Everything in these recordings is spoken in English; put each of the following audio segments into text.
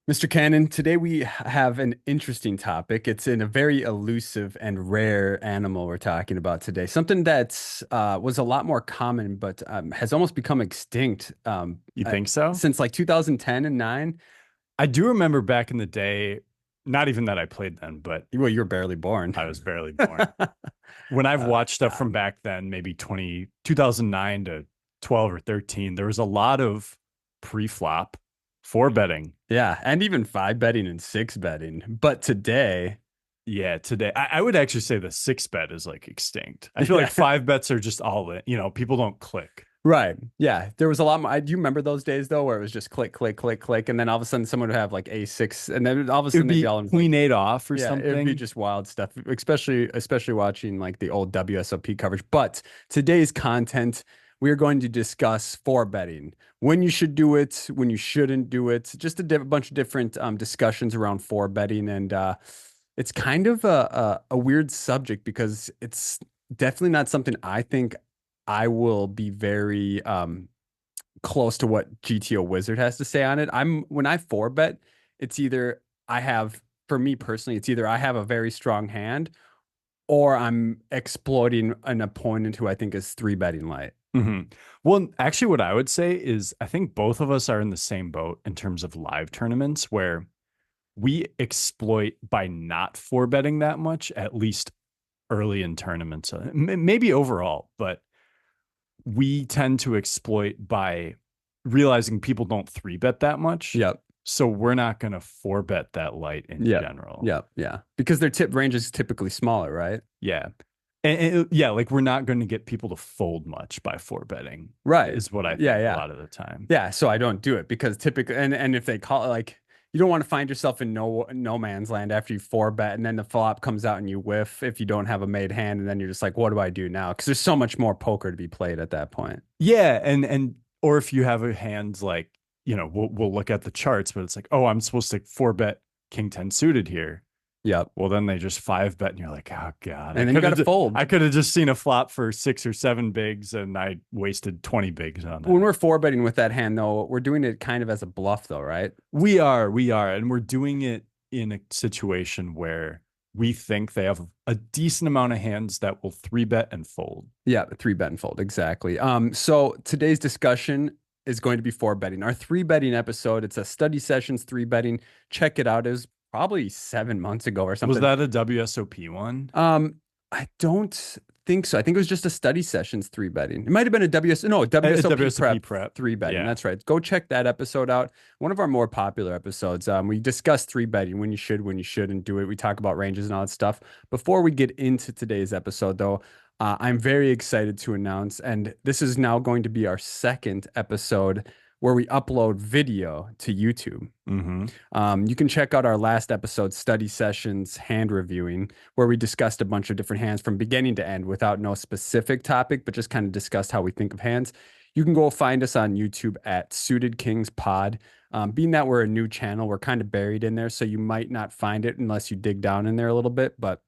Mr. Cannon, today we have an interesting topic. It's in a very elusive and rare animal we're talking about today. Something that's was a lot more common, but has almost become extinct You think so? since like 2010 and 9. I do remember back in the day, not even that I played then, but Well, you were barely born. I was barely born. When I've watched stuff from God. back then, maybe 2009 to 12 or 13, there was a lot of pre-flop four betting. Yeah, and even five betting and six betting. But today, Yeah, today I would actually say the six bet is like extinct. I feel like yeah, five bets are just all in, people don't click. right. Yeah, there was a lot more. Do you remember those days though, where it was just click, click, click, click, and then all of a sudden someone would have like A6, and then all of a It would sudden they'd be be all in like queen eight off or yeah, it'd be something. just wild stuff, especially watching like the old WSOP coverage. But today's content, we are going to discuss for betting, when you should do it, when you shouldn't do it, just a bunch of different discussions around for betting, and it's kind of a weird subject because it's definitely not something I think I will be very close to what GTO Wizard has to say on it. When I four bet, it's either I have, for me personally, it's either I have a very strong hand or I'm exploiting an opponent who I think is three betting light. hmm Well, actually, what I would say is I think both of us are in the same boat in terms of live tournaments where we exploit by not four betting that much, at least early in tournaments, maybe overall, but we tend to exploit by realizing people don't three bet that much. Yep. So we're not going to four bet that light in Yep. general. Yep. Yeah. Because their tip range is typically smaller, right? Yeah. And yeah, like we're not going to get people to fold much by four betting, Right. is what I Yeah. think a Yeah. lot of the time. Yeah. So I don't do it because typically, and if they call it like, you don't want to find yourself in no man's land after you four bet and then the flop comes out and you whiff if you don't have a made hand and then you're just like, what do I do now? Because there's so much more poker to be played at that point. Yeah, and or if you have a hand like, we'll look at the charts, but it's like, oh, I'm supposed to four bet king 10 suited here. Yep. Well, then they just five bet, and you're like, oh god, And then you got to fold. I could have just seen a flop for six or seven bigs, and I wasted 20 bigs on When that. we're four betting with that hand, though, we're doing it kind of as a bluff, though, right? We are, and we're doing it in a situation where we think they have a decent amount of hands that will three bet and fold. Yeah, three bet and fold, exactly. So today's discussion is going to be four betting. Our three betting episode, it's a study sessions three betting. Check it out. It was probably 7 months ago or Was something. that a WSOP one? I don't think so. I think it was just a study sessions three betting. It might have been a WSOP WSOP prep prep. three betting. Yeah. That's right. Go check that episode out. One of our more popular episodes. We discuss three betting, when you should, when you shouldn't do it. We talk about ranges and all that stuff. Before we get into today's episode, though, I'm very excited to announce, and this is now going to be our second episode where we upload video to YouTube. hmm You can check out our last episode, Study Sessions Hand Reviewing, where we discussed a bunch of different hands from beginning to end without no specific topic, but just kind of discussed how we think of hands. You can go find us on YouTube at Suited Kings Pod. Being that we're a new channel, we're kind of buried in there, so you might not find it unless you dig down in there a little bit, but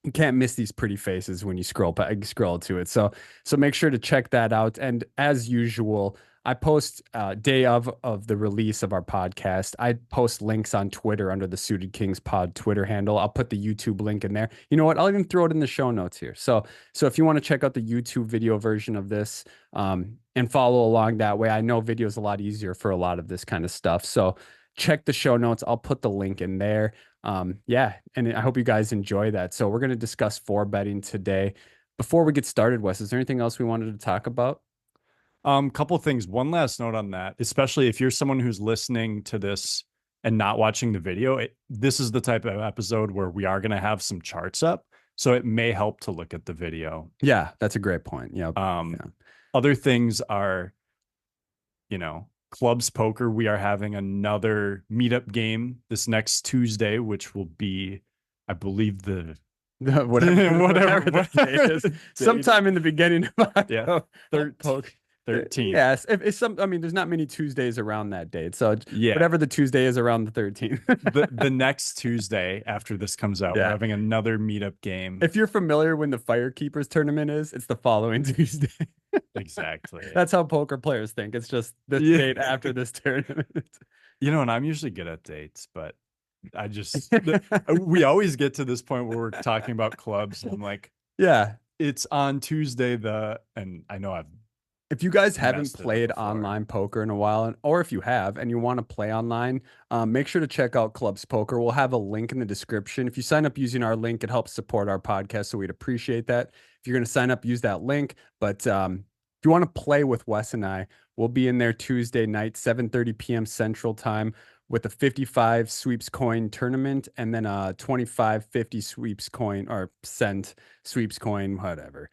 you can't miss these pretty faces when you scroll to it. So make sure to check that out. And as usual, I post day of the release of our podcast. I post links on Twitter under the Suited Kings Pod Twitter handle. I'll put the YouTube link in there. You know what? I'll even throw it in the show notes here. So if you want to check out the YouTube video version of this and follow along that way, I know video is a lot easier for a lot of this kind of stuff. So check the show notes. I'll put the link in there. Yeah, and I hope you guys enjoy that. So we're going to discuss four betting today. Before we get started, Wes, is there anything else we wanted to talk about? Couple things. One last note on that, especially if you're someone who's listening to this and not watching the video, this is the type of episode where we are going to have some charts up. So it may help to look at the video. Yeah, that's a great point. Yeah. Yeah. Other things are, clubs poker. We are having another meetup game this next Tuesday, which will be, I believe, the Whatever the day is. Sometime in the beginning of yeah, October. 13th. Yes, if it's some, I mean, there's not many Tuesdays around that date, so Yeah. whatever the Tuesday is around the 13th. The next Tuesday after this comes out, we're Yeah. having another meetup game. If you're familiar when the Firekeepers tournament is, it's the following Tuesday. Exactly. That's how poker players think. It's just the Yeah. date after this tournament. And I'm usually good at dates, but we always get to this point where we're talking about clubs, and I'm like, Yeah. it's on Tuesday, and I know I've If you guys haven't messed it up played before. online poker in a while, or if you have and you want to play online, make sure to check out Clubs Poker. We'll have a link in the description. If you sign up using our link, it helps support our podcast, so we'd appreciate that. If you're going to sign up, use that link. But if you want to play with Wes and I, we'll be in there Tuesday night, 7:30 p.m. Central Time, with a 55 sweeps coin tournament and then a 25-50 sweeps coin or cent sweeps coin, whatever,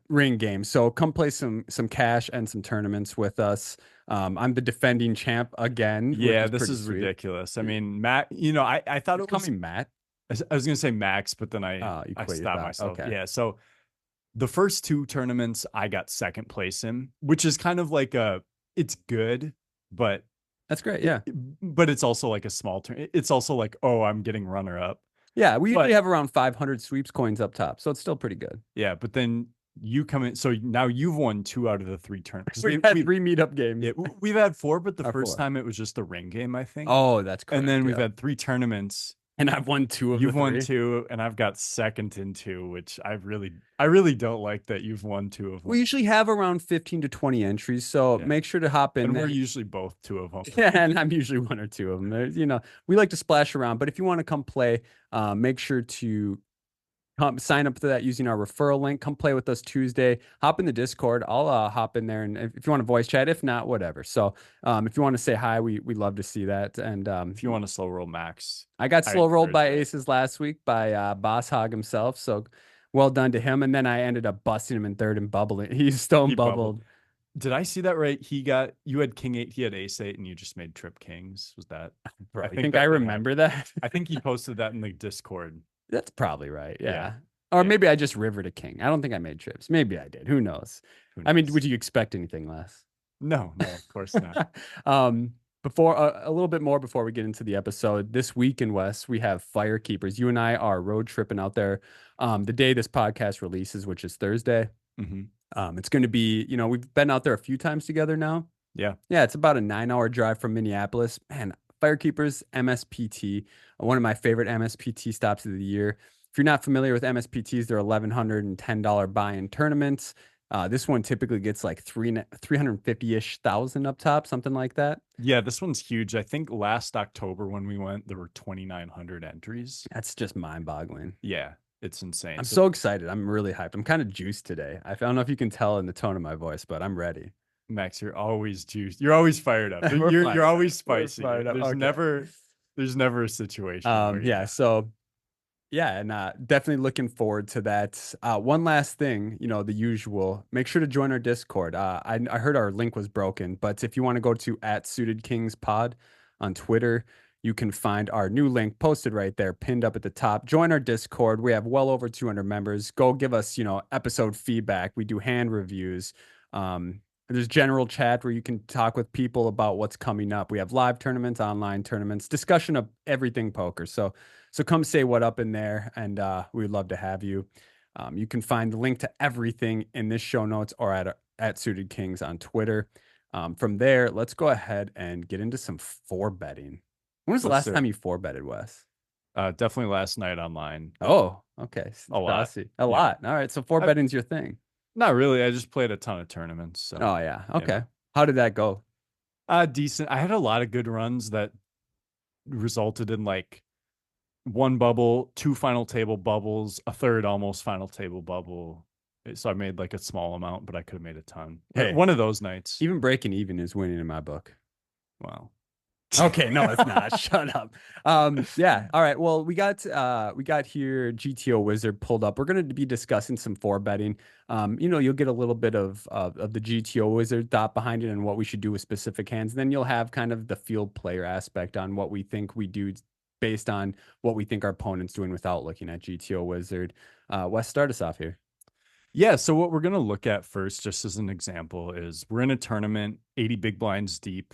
ring game. So come play some cash and some tournaments with us. I'm the defending champ again, which Yeah, is this pretty is sweet. ridiculous. I mean, Matt, I thought Just it call was, me Matt. I was going to say Max, but then Oh, you I quit your stopped thought. myself. Okay. Yeah. So the first two tournaments I got second place in, which is kind of like it's good, but That's great. Yeah. but it's also like a small turn. It's also like, oh, I'm getting runner up. Yeah. We usually But have around 500 sweeps coins up top. So it's still pretty good. yeah, but then you come in. So now you've won 2 out of the 3 tournaments. We've had 3 meetup games. Yeah, we've had 4, but the Or first 4. time it was just a ring game, I think. Oh, that's And correct. then we've Yeah. had 3 tournaments. And I've won 2 of the You've won 3. 2, and I've got second in 2, which I really don't like that you've won 2 of We them. usually have around 15 to 20 entries, so Yeah, make sure to hop in and there. we're usually both 2 of them. Yeah, and I'm usually 1 or 2 of them. We like to splash around, but if you want to come play, make sure to come sign up for that using our referral link. Come play with us Tuesday. Hop in the Discord. I'll hop in there, and if you want to voice chat, if not, whatever. So, if you want to say hi, we love to see that. And If you want to slow roll Max, I got I slow rolled encourage by it. aces last week by Boss Hog himself. So, well done to him. And then I ended up busting him in third and bubbling. He's stone He bubbled. bubbled. Did I see that right? You had king 8, he had ace 8, and you just made trip kings. Was that? Bro, I you think think I that happened. remember that? I think he posted that in the Discord. That's probably right. Yeah. Yeah. Or Yeah. maybe I just rivered a king. I don't think I made trips. Maybe I did. Who knows? Who I mean, knows? would you expect anything less? No, of course not. um, before a little bit more before we get into the episode, this week in West, we have Firekeepers. You and I are road tripping out there the day this podcast releases, which is Thursday. Hmm. It's going to be, we've been out there a few times together now. Yeah. Yeah, it's about a 9-hour drive from Minneapolis. Man, Firekeepers MSPT, one of my favorite MSPT stops of the year. If you're not familiar with MSPTs, they're $1,110 buy-in tournaments. This one typically gets like 350-ish thousand up top, something like that. Yeah, this one's huge. I think last October when we went, there were 2,900 entries. That's just mind-boggling. Yeah, it's insane. I'm so excited. I'm really hyped. I'm kind of juiced today. I don't know if you can tell in the tone of my voice, but I'm ready. Max, you're always juiced. You're always fired up. We're You're fired you're up. always We're spicy. fired up. Okay. There's never a situation where Yeah, so yeah, and definitely looking forward to that. One last thing, the usual. Make sure to join our Discord. I heard our link was broken, but if you want to go to @SuitedKingsPod on Twitter, you can find our new link posted right there, pinned up at the top. Join our Discord. We have well over 200 members. Go give us, episode feedback. We do hand reviews. There's general chat where you can talk with people about what's coming up. We have live tournaments, online tournaments, discussion of everything poker. So come say what up in there, and we'd love to have you. You can find the link to everything in this show notes or at Suited Kings on Twitter. From there, let's go ahead and get into some four betting. When was the Let's last do time it. you four betted, Wes? Definitely last night online. Oh, okay. A lot. Saucy. A Yeah. lot. All right. So four I, betting's your thing. Not really. I just played a ton of tournaments. So, Oh yeah. you Okay. know. How did that go? Decent. I had a lot of good runs that resulted in like one bubble, 2 final table bubbles, a third almost final table bubble. So I made like a small amount, but I could have made a ton. Hey. One of those nights. Even breaking even is winning in my book. Wow. Okay, no, it's not. Shut up. Yeah. All right. Well, we got here GTO Wizard pulled up. We're going to be discussing some four betting. You'll get a little bit of the GTO Wizard thought behind it and what we should do with specific hands. And then you'll have kind of the field player aspect on what we think we do based on what we think our opponent's doing without looking at GTO Wizard. Wes, start us off here. Yeah, so what we're going to look at first, just as an example, is we're in a tournament, 80 big blinds deep.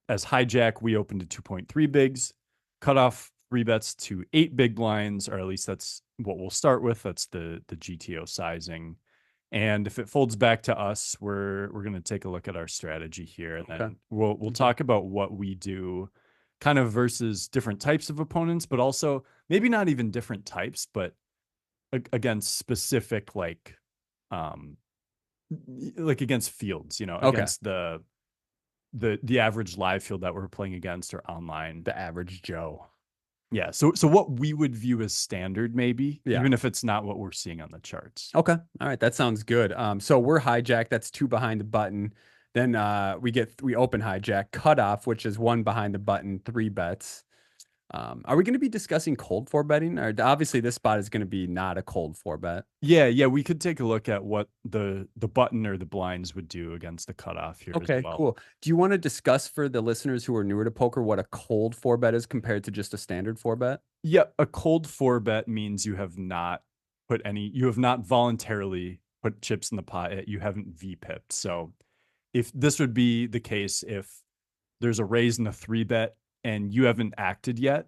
As hijack, we opened to 2.3 bigs, cut off 3 bets to 8 big blinds, or at least that's what we'll start with. That's the GTO sizing. And if it folds back to us, we're going to take a look at our strategy here, and Okay. then we'll talk about what we do kind of versus different types of opponents, but also maybe not even different types, but against specific um like against fields, Okay. against the average live field that we're playing against or online. The average Joe. Yeah. So what we would view as standard, maybe, Yeah. even if it's not what we're seeing on the charts. Okay. All right. That sounds good. So we're hijack. That's two behind the button. Then we open hijack, cutoff, which is one behind the button, three bets. Are we going to be discussing cold four betting? Or obviously this spot is going to be not a cold four bet. Yeah, we could take a look at what the button or the blinds would do against the cutoff here as Okay, well. cool. Do you want to discuss for the listeners who are newer to poker what a cold four bet is compared to just a standard four bet? Yeah, a cold four bet means you have not voluntarily put chips in the pot yet. You haven't VPIP'd. So if this would be the case if there's a raise in the three bet and you haven't acted yet,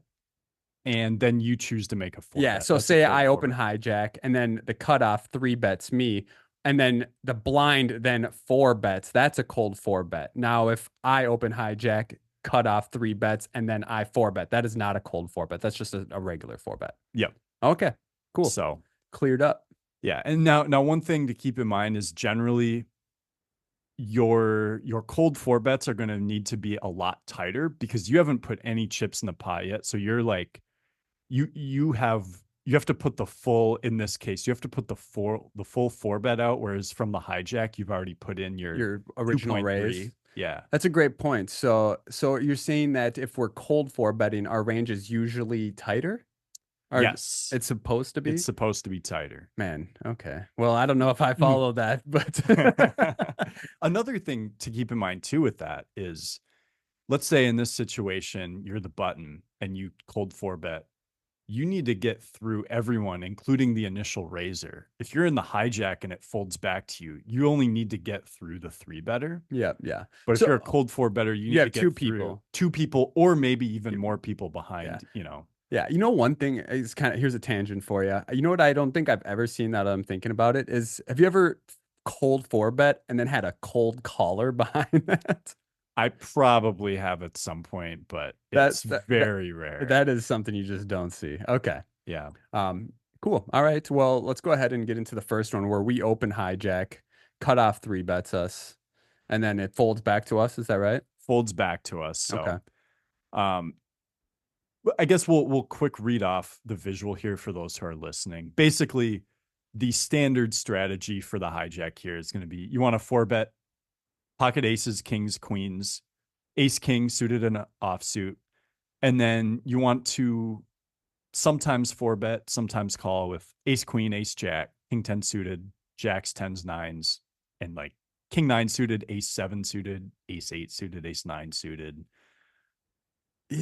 and then you choose to make a four Yeah. bet. So That's a say cold I four open bet. hijack and then the cutoff three bets me, and then the blind then four bets. That's a cold four bet. Now, if I open hijack, cutoff three bets, and then I four bet, that is not a cold four bet. That's just a regular four bet. Yep. Okay. Cool. So Cleared up. yeah. And now one thing to keep in mind is generally your cold four bets are going to need to be a lot tighter because you haven't put any chips in the pot yet. So you're like you have to put the full, in this case, you have to put the full four bet out, whereas from the hijack, you've already put in your Your original raise. 2.3. Yeah. That's a great point. So you're saying that if we're cold four betting, our range is usually tighter? Or Yes. it's supposed to It's be? supposed to be tighter. Man, okay. Well, I don't know if I Mhm. follow that, but Another thing to keep in mind too with that is, let's say in this situation, you're the button and you cold four bet. You need to get through everyone, including the initial raiser. If you're in the hijack and it folds back to you, you only need to get through the three better. yeah, yeah. But if So you're a cold four better, you you need to have two get through people. two people or maybe even You- more people Yeah. behind. Yeah. One thing is kind of here's a tangent for you. You know what I don't think I've ever seen that I'm thinking about it is have you ever cold four bet and then had a cold caller behind that? I probably have at some point, but That it's that that very rare. that is something you just don't see. Okay. Yeah. Um, cool. All right. Well, let's go ahead and get into the first one where we open hijack, cut off three bets us, and then it folds back to us. Is that right? Folds back to us. Okay. So um I guess we'll quick read off the visual here for those who are listening. Basically, the standard strategy for the hijack here is going to be you want to four bet pocket aces, kings, queens, ace king suited and offsuit, and then you want to sometimes four bet, sometimes call with ace queen, ace jack, king 10 suited, jacks, tens, nines, and like king 9 suited, ace 7 suited, ace 8 suited, ace 9 suited,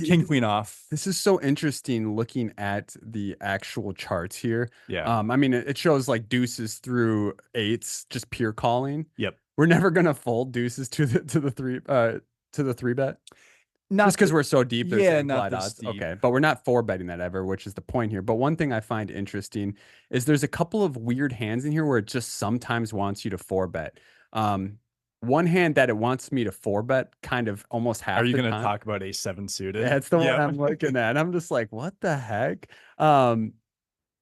king queen off. This is so interesting looking at the actual charts here. Yeah. I mean, it shows like deuces through eights, just pure calling. Yep. We're never gonna fold deuces to the three bet. Just Not because the we're so deep, there's Yeah, not implied this odds. deep. Okay, but we're not four betting that ever, which is the point here. But one thing I find interesting is there's a couple of weird hands in here where it just sometimes wants you to four bet. Um, One hand that it wants me to four bet kind of almost Are half you the going to time. talk about ace 7 suited? That's the one Yep. I'm looking at. I'm just like, what the heck? Um,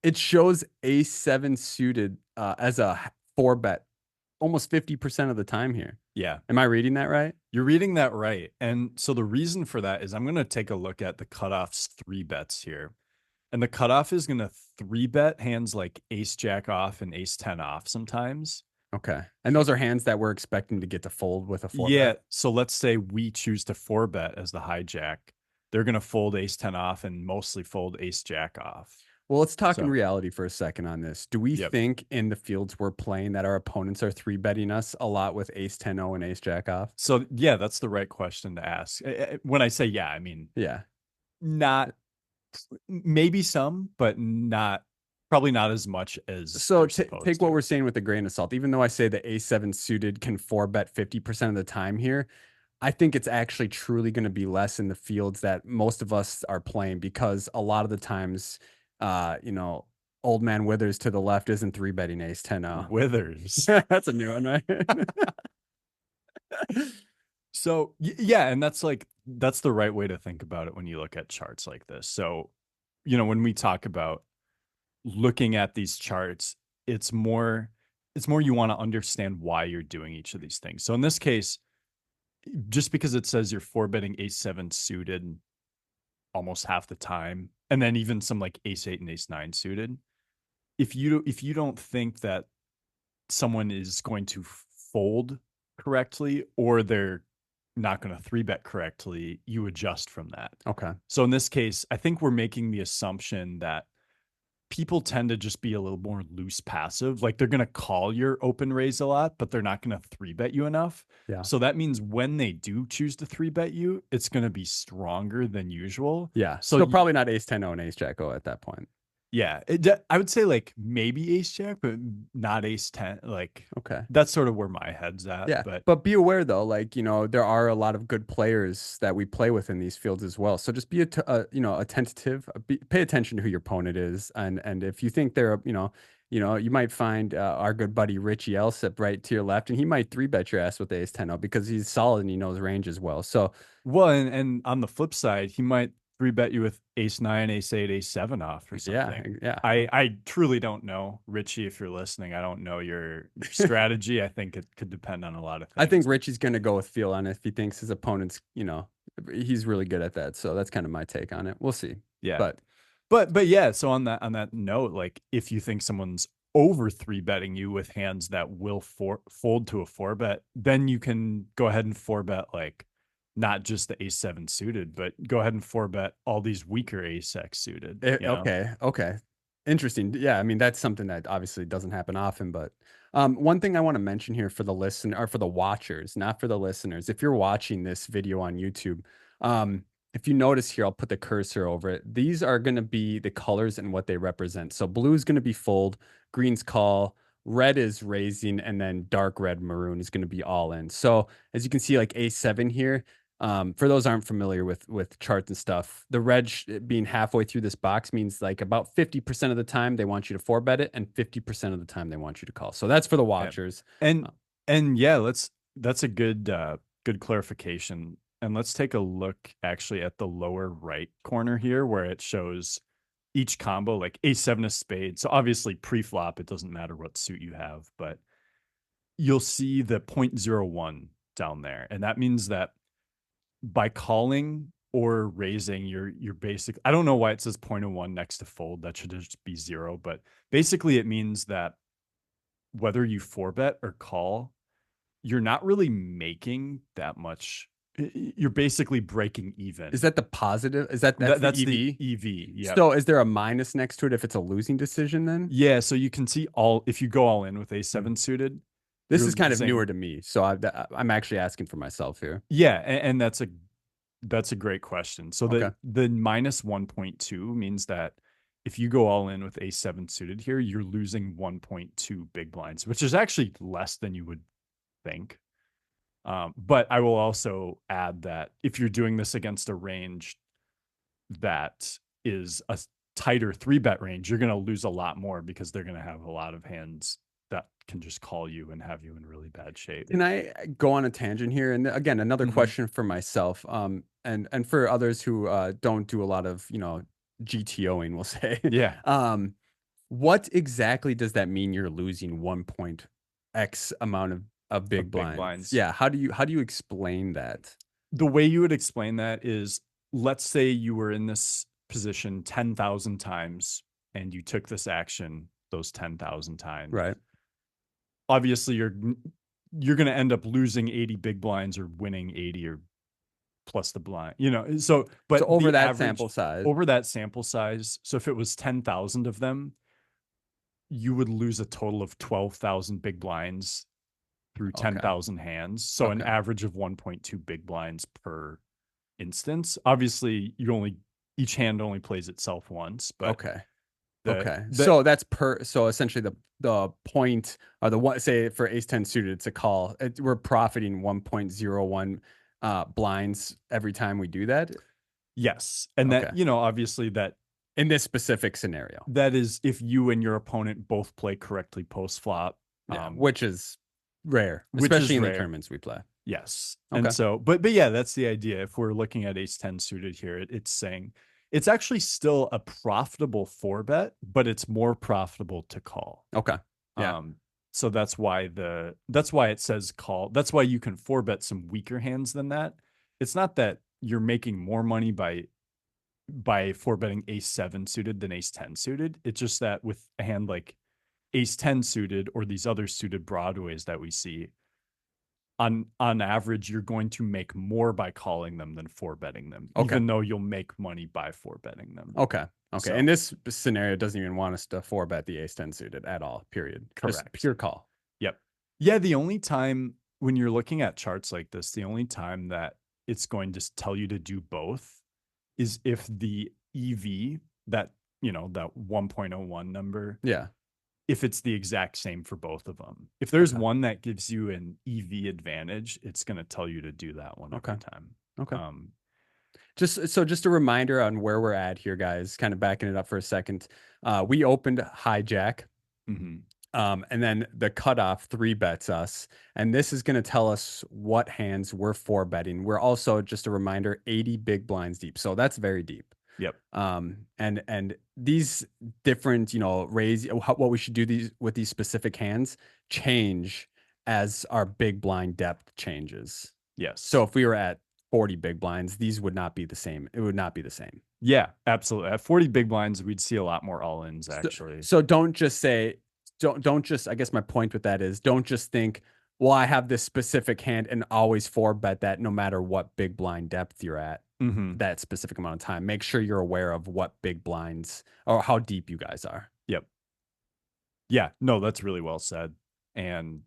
it shows ace seven suited as a four bet almost 50% of the time here. Yeah. Am I reading that right? You're reading that right. And so the reason for that is I'm going to take a look at the cutoff's three bets here. And the cutoff is going to three bet hands like ace jack off and ace 10 off sometimes. Okay. And those are hands that we're expecting to get to fold with a four Yeah. bet. So let's say we choose to four bet as the hijack. They're going to fold ace 10 off and mostly fold ace jack off. Well, let's talk in So, reality for a second on this. Do we yep. think in the fields we're playing that our opponents are three betting us a lot with ace 10-0 and ace jack off? So, yeah, that's the right question to ask. When I say yeah, I mean, Yeah. not maybe some, but not probably not as much as So they're supposed take what to. we're saying with a grain of salt. Even though I say the a7 suited can four bet 50% of the time here, I think it's actually truly going to be less in the fields that most of us are playing because a lot of the times, you know, Old man Withers to the left isn't three betting ace 10-0. Withers. That's a new one, right? So yeah, and that's the right way to think about it when you look at charts like this. So, when we talk about looking at these charts, it's more you want to understand why you're doing each of these things. So in this case, just because it says you're four betting ace seven suited almost half the time, and then even some like ace eight and ace nine suited, if you don't think that someone is going to fold correctly or they're not going to three bet correctly, you adjust from that. Okay. So in this case, I think we're making the assumption that people tend to just be a little more loose passive. Like they're going to call your open raise a lot, but they're not going to three bet you enough. Yeah. So that means when they do choose to three bet you, it's going to be stronger than usual. Yeah. So So probably not ace 10-0 and ace jack O at that point. yeah, I would say like maybe ace jack, but not ace 10. Like Okay. that's sort of where my head's at. Yeah, But but be aware though, like there are a lot of good players that we play with in these fields as well. So just be attentive, pay attention to who your opponent is, and if you think they're you might find our good buddy Richie Elsip right to your left, and he might three bet your ass with the ace 10 because he's solid and he knows range as well. So well, and on the flip side, he might three bet you with ace nine, ace eight, ace seven off or yeah, something. yeah. I truly don't know, Richie. If you're listening, I don't know your strategy. I think it could depend on a lot of I things. think Richie's gonna go with feel on it if he thinks his opponent's, he's really good at that. So that's kind of my take on it. We'll see. Yeah, But but yeah. So on that note, like if you think someone's over three betting you with hands that will fold to a four bet, then you can go ahead and four bet like not just the ace seven suited, but go ahead and four bet all these weaker ace x suited. Okay. Interesting. Yeah, I mean that's something that obviously doesn't happen often, but one thing I want to mention here for the listen or for the watchers, not for the listeners. If you're watching this video on YouTube, if you notice here, I'll put the cursor over it. These are going to be the colors and what they represent. So blue is going to be fold, green's call, red is raising, and then dark red maroon is going to be all in. So as you can see, like A7 here, for those aren't familiar with charts and stuff, the red being halfway through this box means like about 50% of the time they want you to four bet it, and 50% of the time they want you to call. So that's for the Yeah. watchers. And and yeah, that's a good clarification. And let's take a look actually at the lower right corner here where it shows each combo like A7 of spades. So obviously pre-flop, it doesn't matter what suit you have, but you'll see the 0.01 down there. And that means that by calling or raising, you're basic. I don't know why it says 0.01 next to fold. That should just be zero. But basically it means that whether you four bet or call, you're not really making that much. You're basically breaking even. Is that the positive? That's That's the the EV? EV. Yeah. So is there a minus next to it if it's a losing decision then? Yeah. So you can see if you go all in with A7 suited, This you're is kind of losing. newer to me, so I'm actually asking for myself here. Yeah, and that's a great question. So Okay. the minus 1.2 means that if you go all in with A7 suited here, you're losing 1.2 big blinds, which is actually less than you would think. But I will also add that if you're doing this against a range that is a tighter three bet range, you're going to lose a lot more because they're going to have a lot of hands that can just call you and have you in really bad shape. Can I go on a tangent here? And again, another question for myself, and for others who don't do a lot of GTOing, we'll say. Yeah. What exactly does that mean? You're losing 1 point X amount of big Big blinds. blinds. Yeah. How do you explain that? The way you would explain that is, let's say you were in this position 10,000 times and you took this action those 10,000 times. Right. Obviously you're going to end up losing 80 big blinds or winning 80 or plus the blind, so over the that average, sample size. over that sample size. So if it was 10,000 of them, you would lose a total of 12,000 big blinds through 10,000 hands. So an average of 1.2 big blinds per instance. Obviously, each hand only plays itself once, but So that's so essentially the point or the one, say for ace 10 suited, it's a call. We're profiting 1.01 blinds every time we do that. yes. And that, obviously that in this specific scenario. That is if you and your opponent both play correctly post flop, Yeah, which is rare, which is especially in the rare. tournaments we play. Yes. And Okay. so, but yeah, that's the idea. If we're looking at ace 10 suited here, it's saying it's actually still a profitable four bet, but it's more profitable to call. Okay. Yeah. So that's why it says call. That's why you can four bet some weaker hands than that. It's not that you're making more money by four betting ace 7 suited than ace 10 suited. It's just that with a hand like ace 10 suited or these other suited broadways that we see, on average, you're going to make more by calling them than four betting them, Okay. even though you'll make money by four betting them. Okay. Okay. So- And this scenario doesn't even want us to four bet the ace 10 suited at all, period. Just Correct. pure call. Yep. Yeah. The only time when you're looking at charts like this, the only time that it's going to tell you to do both is if the EV, that 1.01 number, Yeah. if it's the exact same for both of them. If there's Okay. one that gives you an EV advantage, it's going to tell you to do that one every Okay. time. Okay. Just a reminder on where we're at here, guys, kind of backing it up for a second. We opened hijack. Mm-hmm. And then the cutoff three bets us. And this is going to tell us what hands we're four betting. We're also, just a reminder, 80 big blinds deep. So that's very deep. Yep. And these different, raise what we should do with these specific hands change as our big blind depth changes. Yes. So if we were at 40 big blinds, these would not be the same. It would not be the same. Yeah, absolutely. At 40 big blinds, we'd see a lot more all-ins actually. So don't just say, don't just, I guess my point with that is don't just think, well, I have this specific hand and always four bet that no matter what big blind depth you're at that specific amount of time. Make sure you're aware of what big blinds or how deep you guys are. Yep. Yeah, no, that's really well said. And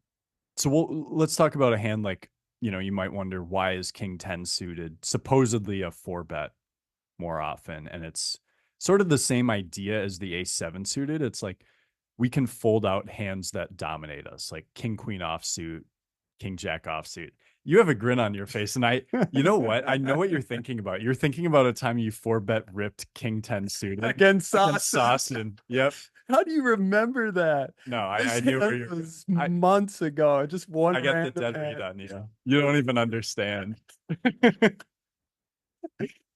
so let's talk about a hand like, you might wonder, why is king 10 suited supposedly a four bet more often? And it's sort of the same idea as the ace 7 suited. It's like we can fold out hands that dominate us, like king queen offsuit, king jack offsuit. You have a grin on your face, and you know what? I know what you're thinking about. You're thinking about a time you four bet ripped king 10 suited against Sawson. Yep. How do you remember that? No, I knew it was months ago. Just one. I get the dead read on you. You don't even understand.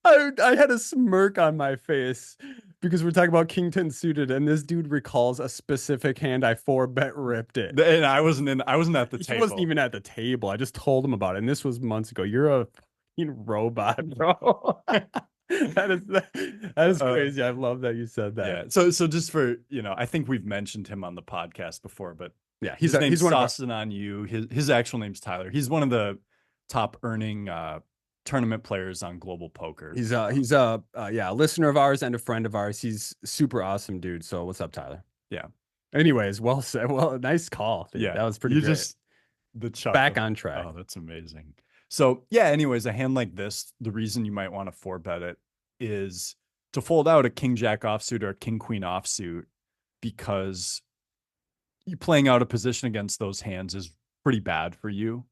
I had a smirk on my face because we're talking about king 10 suited, and this dude recalls a specific hand I four bet ripped it. And I wasn't at the table. He wasn't even at the table. I just told him about it, and this was months ago. You're a fucking robot, bro. that is crazy. I love that you said that. Yeah. So just for I think we've mentioned him on the podcast before, but yeah, he's one Sawson on you. His actual name's Tyler. He's one of the top earning tournament players on Global Poker. He's a listener of ours and a friend of ours. He's super awesome dude. So what's up, Tyler? Yeah. Anyways, well said. Well, nice call. Dude. Yeah, that was pretty great. Just the chuck back on track. Oh, that's amazing. So yeah, anyways, a hand like this, the reason you might want to four bet it is to fold out a king jack offsuit or a king queen offsuit, because you playing out a position against those hands is pretty bad for you.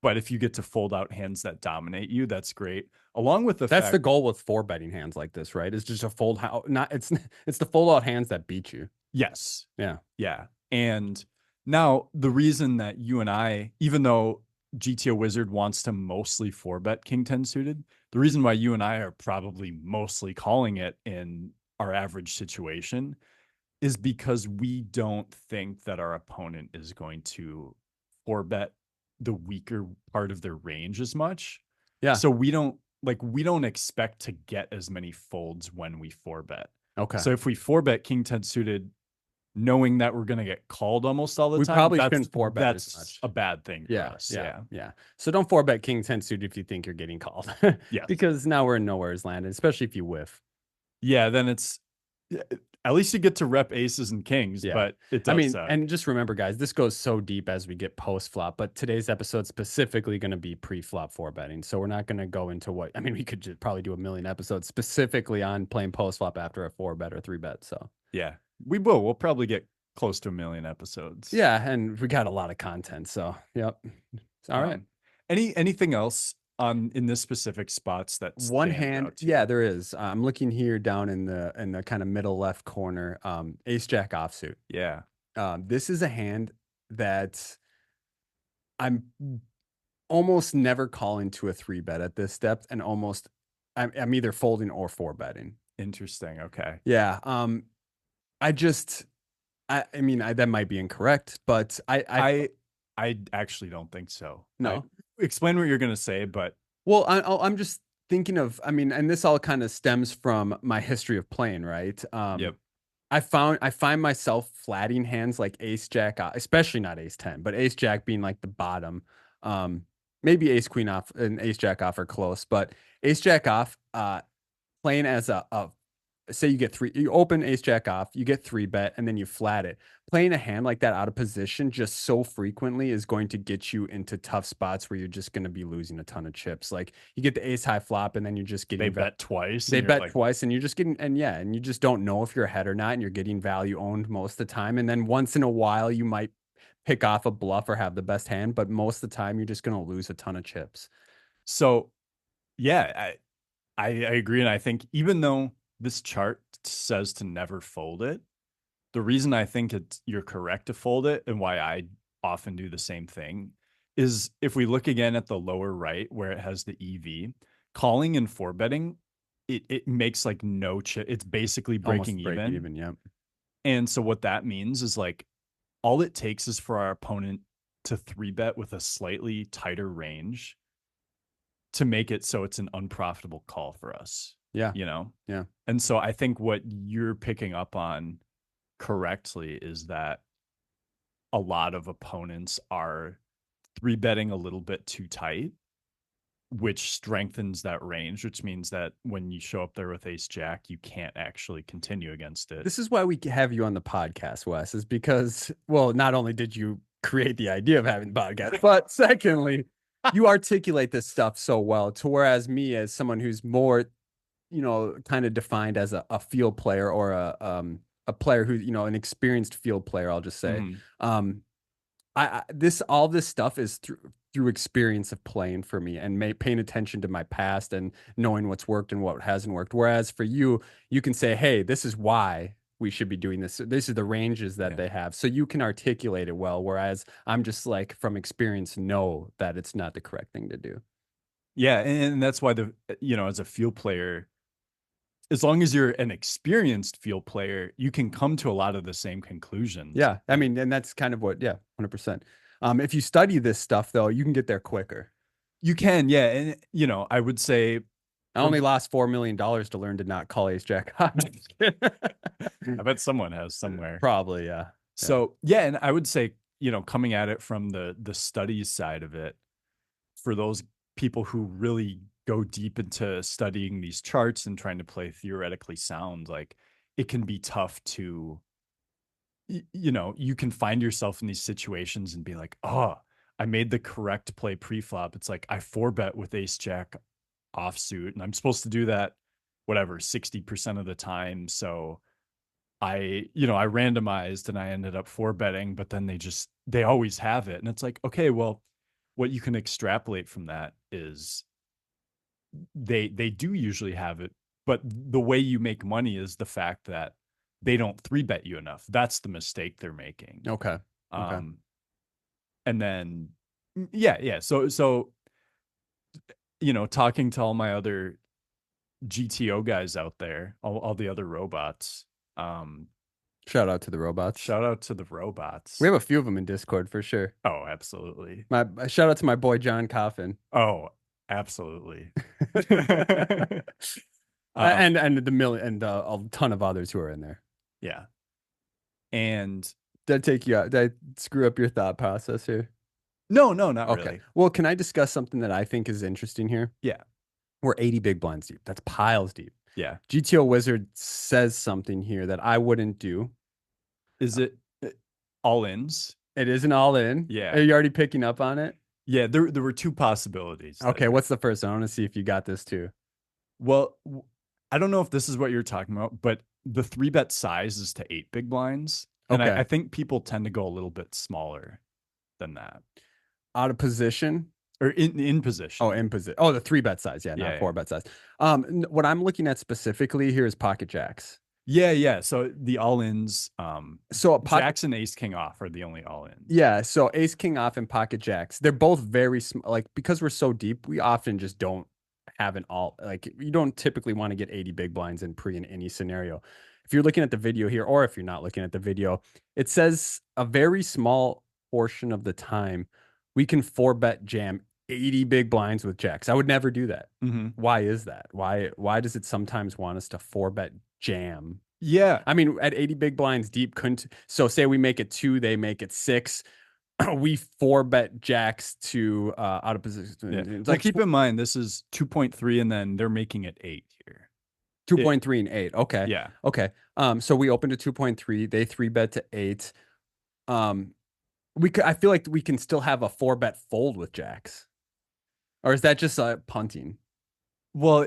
But if you get to fold out hands that dominate you, that's great. Along with the goal with four betting hands like this, right? Is just to fold out. It's the fold out hands that beat you. Yes. Yeah. Yeah. And now the reason that you and I, even though GTO Wizard wants to mostly four bet king 10 suited, the reason why you and I are probably mostly calling it in our average situation is because we don't think that our opponent is going to four bet the weaker part of their range as much. Yeah. So we don't expect to get as many folds when we four bet. Okay. So if we four bet king 10 suited, knowing that we're going to get called almost all the time, probably shouldn't four bet as much. That's a bad thing for us. Yeah. So don't four bet king 10 suited if you think you're getting called. Yeah. Because now we're in nowhere's land, especially if you whiff. Yeah. Then it's, at least you get to rep aces and kings, but it does suck. And just remember, guys, this goes so deep as we get post flop, but today's episode specifically going to be pre flop four betting. So we're not going to go into we could just probably do a million episodes specifically on playing post flop after a four bet or three bet. So yeah, we'll probably get close to a million episodes. Yeah. And we got a lot of content. So, yep. All right. Anything else on in this specific spots that One stands hand, out to yeah, you? there is. I'm looking here down in the kind of middle left corner. Ace Jack offsuit. Yeah. This is a hand that I'm almost never calling to a three bet at this depth, and almost I'm either folding or four betting. Interesting. Okay. Yeah. I just I mean that might be incorrect, but I I actually don't think so. I no. explain what you're gonna say, but Well, I'm just thinking of, I mean, and this all kind of stems from my history of playing, right? yep. I find myself flatting hands like ace jack, especially not ace 10, but ace jack being like the bottom. Um, Maybe ace queen off and ace jack off are close, but ace jack off, playing as a say you get three, you open ace jack off, you get three bet, and then you flat it. Playing a hand like that out of position just so frequently is going to get you into tough spots where you're just going to be losing a ton of chips. Like you get the ace high flop, and then you're just They getting bet twice they and you're bet like, twice, and you're just getting, and yeah, and you just don't know if you're ahead or not, and you're getting value owned most of the time. And then once in a while, you might pick off a bluff or have the best hand, but most of the time, you're just going to lose a ton of chips. so yeah, I agree. And I think even though this chart says to never fold it, the reason I think you're correct to fold it and why I often do the same thing is if we look again at the lower right where it has the EV, calling and four betting, it makes like no chip. It's basically breaking Almost break even. even. Yep. And so what that means is like all it takes is for our opponent to three bet with a slightly tighter range to make it so it's an unprofitable call for us, Yeah. you know? Yeah. And so I think what you're picking up on correctly is that a lot of opponents are three betting a little bit too tight, which strengthens that range, which means that when you show up there with ace jack, you can't actually continue against it. This is why we have you on the podcast, Wes, is because, well, not only did you create the idea of having the podcast, but secondly, you articulate this stuff so well to whereas me as someone who's more, kind of defined as a field player or a player who, an experienced field player, I'll just say. Mhm. Um, this all this stuff is through experience of playing for me and paying attention to my past and knowing what's worked and what hasn't worked. Whereas for you, you can say, "Hey, this is why we should be doing this. This is the ranges that Yeah. they have," so you can articulate it well. Whereas I'm just like from experience, know that it's not the correct thing to do. Yeah. And that's why as a field player, as long as you're an experienced field player, you can come to a lot of the same conclusions. Yeah, I mean, and that's kind of what, yeah, 100%. If you study this stuff though, you can get there quicker. You can, yeah. And I would say I only lost $4 million to learn to not call ace jack high. I bet someone has somewhere. Probably, yeah. Yeah. So yeah, and I would say, coming at it from the studies side of it, for those people who really go deep into studying these charts and trying to play theoretically sound, like it can be tough to you can find yourself in these situations and be like, oh, I made the correct play pre-flop. It's like I four bet with ace jack offsuit, and I'm supposed to do that, whatever, 60% of the time. So I randomized and I ended up four betting, but then they always have it. And it's like, okay, well, what you can extrapolate from that is they do usually have it, but the way you make money is the fact that they don't three bet you enough. That's the mistake they're making. Okay. Okay. Um, and then yeah. So talking to all my other GTO guys out there, all the other robots. Shout out to the robots. Shout out to the We robots. have a few of them in Discord for sure. Oh, absolutely. My shout out to my boy John Coffin. Oh, absolutely. And the million and a ton of others who are in there. Yeah. And Did I take you out? Did I screw up your thought process here? no, not Okay. really. Well, can I discuss something that I think is interesting here? Yeah. We're 80 big blinds deep. That's piles deep. Yeah. GTO Wizard says something here that I wouldn't do. Is it all ins? It isn't all in. Yeah. Are you already picking up on it? Yeah, there were two possibilities. Okay, what's the first one? I want to see if you got this too. Well, I don't know if this is what you're talking about, but the three bet size is to 8 big blinds. And Okay. I think people tend to go a little bit smaller than that. Out of position. or in Oh, position. in position. Oh, the three bet size. Yeah, Yeah, not yeah. four bet size. What I'm looking at specifically here is pocket jacks. Yeah, yeah. So the all-ins, So a pocket, Jacks and Ace King off are the only all-ins. yeah. So ace king off and pocket jacks. They're both very small. Like because we're so deep, we often just don't have an all. Like you don't typically want to get 80 big blinds in pre in any scenario. If you're looking at the video here, or if you're not looking at the video, it says a very small portion of the time we can four bet jam 80 big blinds with jacks. I would never do that. Mhm. Why is that? Why does it sometimes want us to four bet jam? Yeah. I mean, at 80 big blinds deep, couldn't so say we make it two, they make it six. We four bet jacks to out of Yeah. position. It's Well, like keep in mind this is 2.3 and then they're making it 8 here. It 2.3 and 8. Okay. yeah. Okay. So we opened to 2.3, they three bet to 8. Um I feel like we can still have a four bet fold with jacks. Or is that just punting? Well,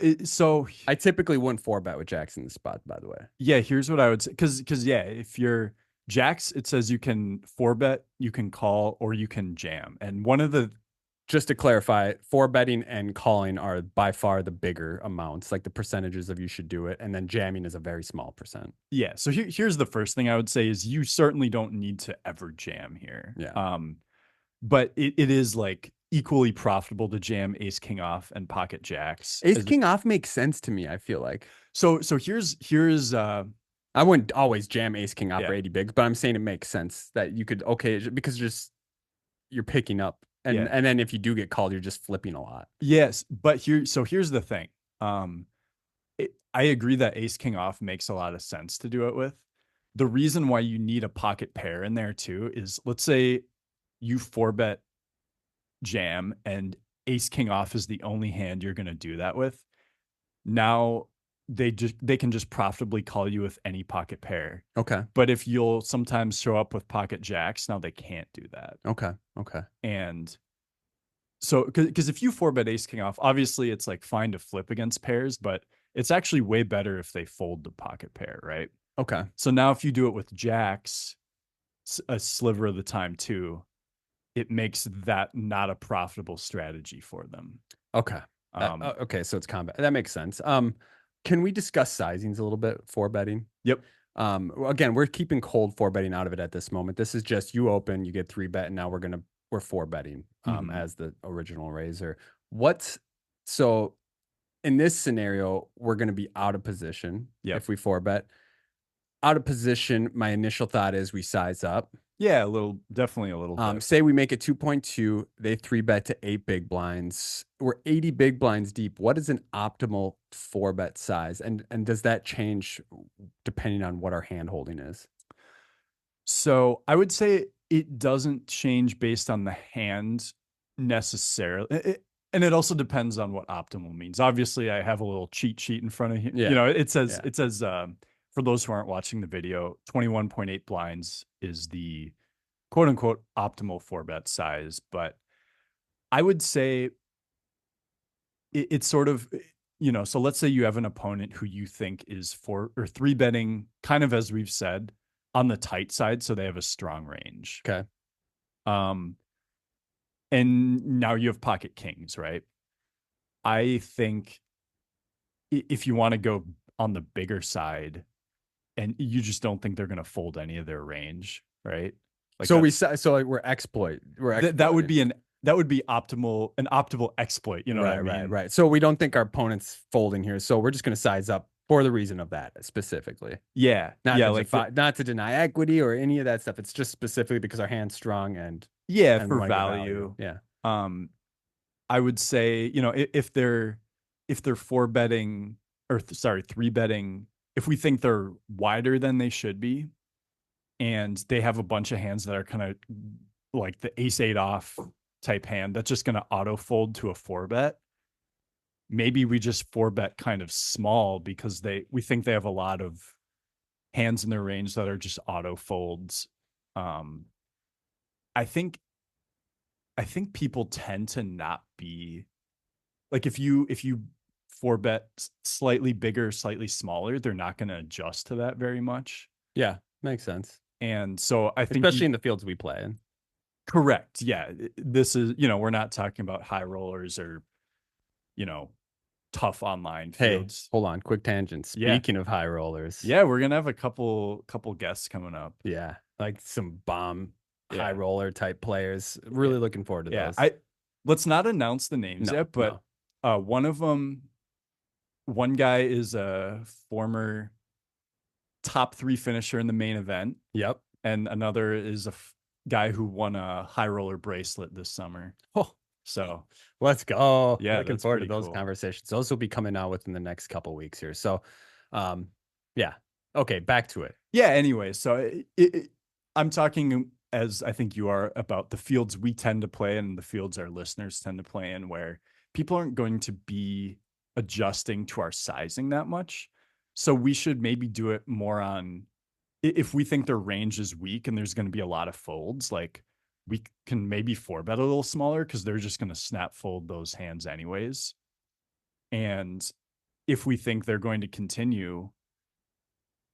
I typically wouldn't four bet with jacks in the spot, by the way. yeah, here's what I would say. Because yeah, if you're Jacks, it says you can four bet, you can call, or you can jam. And one of the Just to clarify, four betting and calling are by far the bigger amounts, like the percentages of you should do it, and then jamming is a very small percent. yeah, so here's the first thing I would say is you certainly don't need to ever jam here. Yeah. But it is like equally profitable to jam ace king off and pocket jacks. Ace king off makes sense to me, I feel like. So here's I wouldn't always jam ace king off yeah, for 80 bigs, but I'm saying it makes sense that you could because just you're picking up yeah. and then if you do get called, you're just flipping a lot. Yes, but here's the thing. I agree that ace king off makes a lot of sense to do it with. The reason why you need a pocket pair in there too is let's say you four bet jam and ace king off is the only hand you're going to do that with. Now they can just profitably call you with any pocket pair. Okay. But if you'll sometimes show up with pocket jacks, now they can't do that. Okay. Okay. And so because if you four bet ace king off, obviously it's like fine to flip against pairs, but it's actually way better if they fold the pocket pair, right? Okay. So now if you do it with jacks a sliver of the time too, it makes that not a profitable strategy for them. Okay. Um, Okay, so it's combat. That makes sense. Can we discuss sizings a little bit for betting? yep. Again, we're keeping cold four betting out of it at this moment. This is just you open, you get three bet, and now we're four betting Mhm. as the original raiser. What so in this scenario, we're gonna be out of position Yep. if we four bet. Out of position, my initial thought is we size up. Yeah, definitely a little bit. Say we make it 2.2, they three bet to 8 big blinds. We're 80 big blinds deep. What is an optimal four bet size? And does that change depending on what our hand holding is? So I would say it doesn't change based on the hand necessarily. And it also depends on what optimal means. Obviously, I have a little cheat sheet in front of you. You Yeah. know, it says Yeah. for those who aren't watching the video, 21.8 blinds is the quote unquote optimal four bet size. But I would say it's sort of, so let's say you have an opponent who you think is four or three betting, kind of as we've said, on the tight side, so they have a strong range. Okay. Um, and now you have pocket kings, right? I think if you want to go on the bigger side, and you just don't think they're going to fold any of their range, right? Like We're exploit. that would be an optimal exploit. You know what I Right, mean? right, right. So we don't think our opponent's folding here. So we're just going to size up for the reason of that specifically. Yeah, Not yeah, not to deny equity or any of that stuff. It's just specifically because our hand's strong and for we wanna get value. Yeah. Um, I would say, if they're four betting or sorry, three betting, if we think they're wider than they should be, and they have a bunch of hands that are kind of like the ace eight off type hand that's just going to auto fold to a four bet. Maybe we just four bet kind of small because we think they have a lot of hands in their range that are just auto folds. Um, I think people tend to not be like if you four bet slightly bigger, slightly smaller, they're not going to adjust to that very much. Yeah. Makes sense. And so I think Especially in the fields we play in. Correct. Yeah. This is, we're not talking about high rollers or, you know, tough online Hey, fields. hold on, quick tangent. Yeah. Speaking of high rollers, Yeah, we're gonna have a couple guests coming up. yeah, like some bomb high Yeah. roller type players. Yeah. Really looking forward to Yeah. those. I Let's not announce the names No, yet, but no. one of them, one guy is a former top three finisher in the main event, Yep. and another is a guy who won a high roller bracelet this summer. Oh, So let's go. yeah, Looking that's forward to pretty those cool. conversations. Those will be coming out within the next couple weeks here. So, um, yeah. Okay, back to it. Yeah. Anyway, so I'm talking as I think you are about the fields we tend to play and the fields our listeners tend to play in, where people aren't going to be adjusting to our sizing that much. So we should maybe do it more on if we think their range is weak and there's going to be a lot of folds, like we can maybe four bet a little smaller because they're just going to snap fold those hands anyways. And if we think they're going to continue,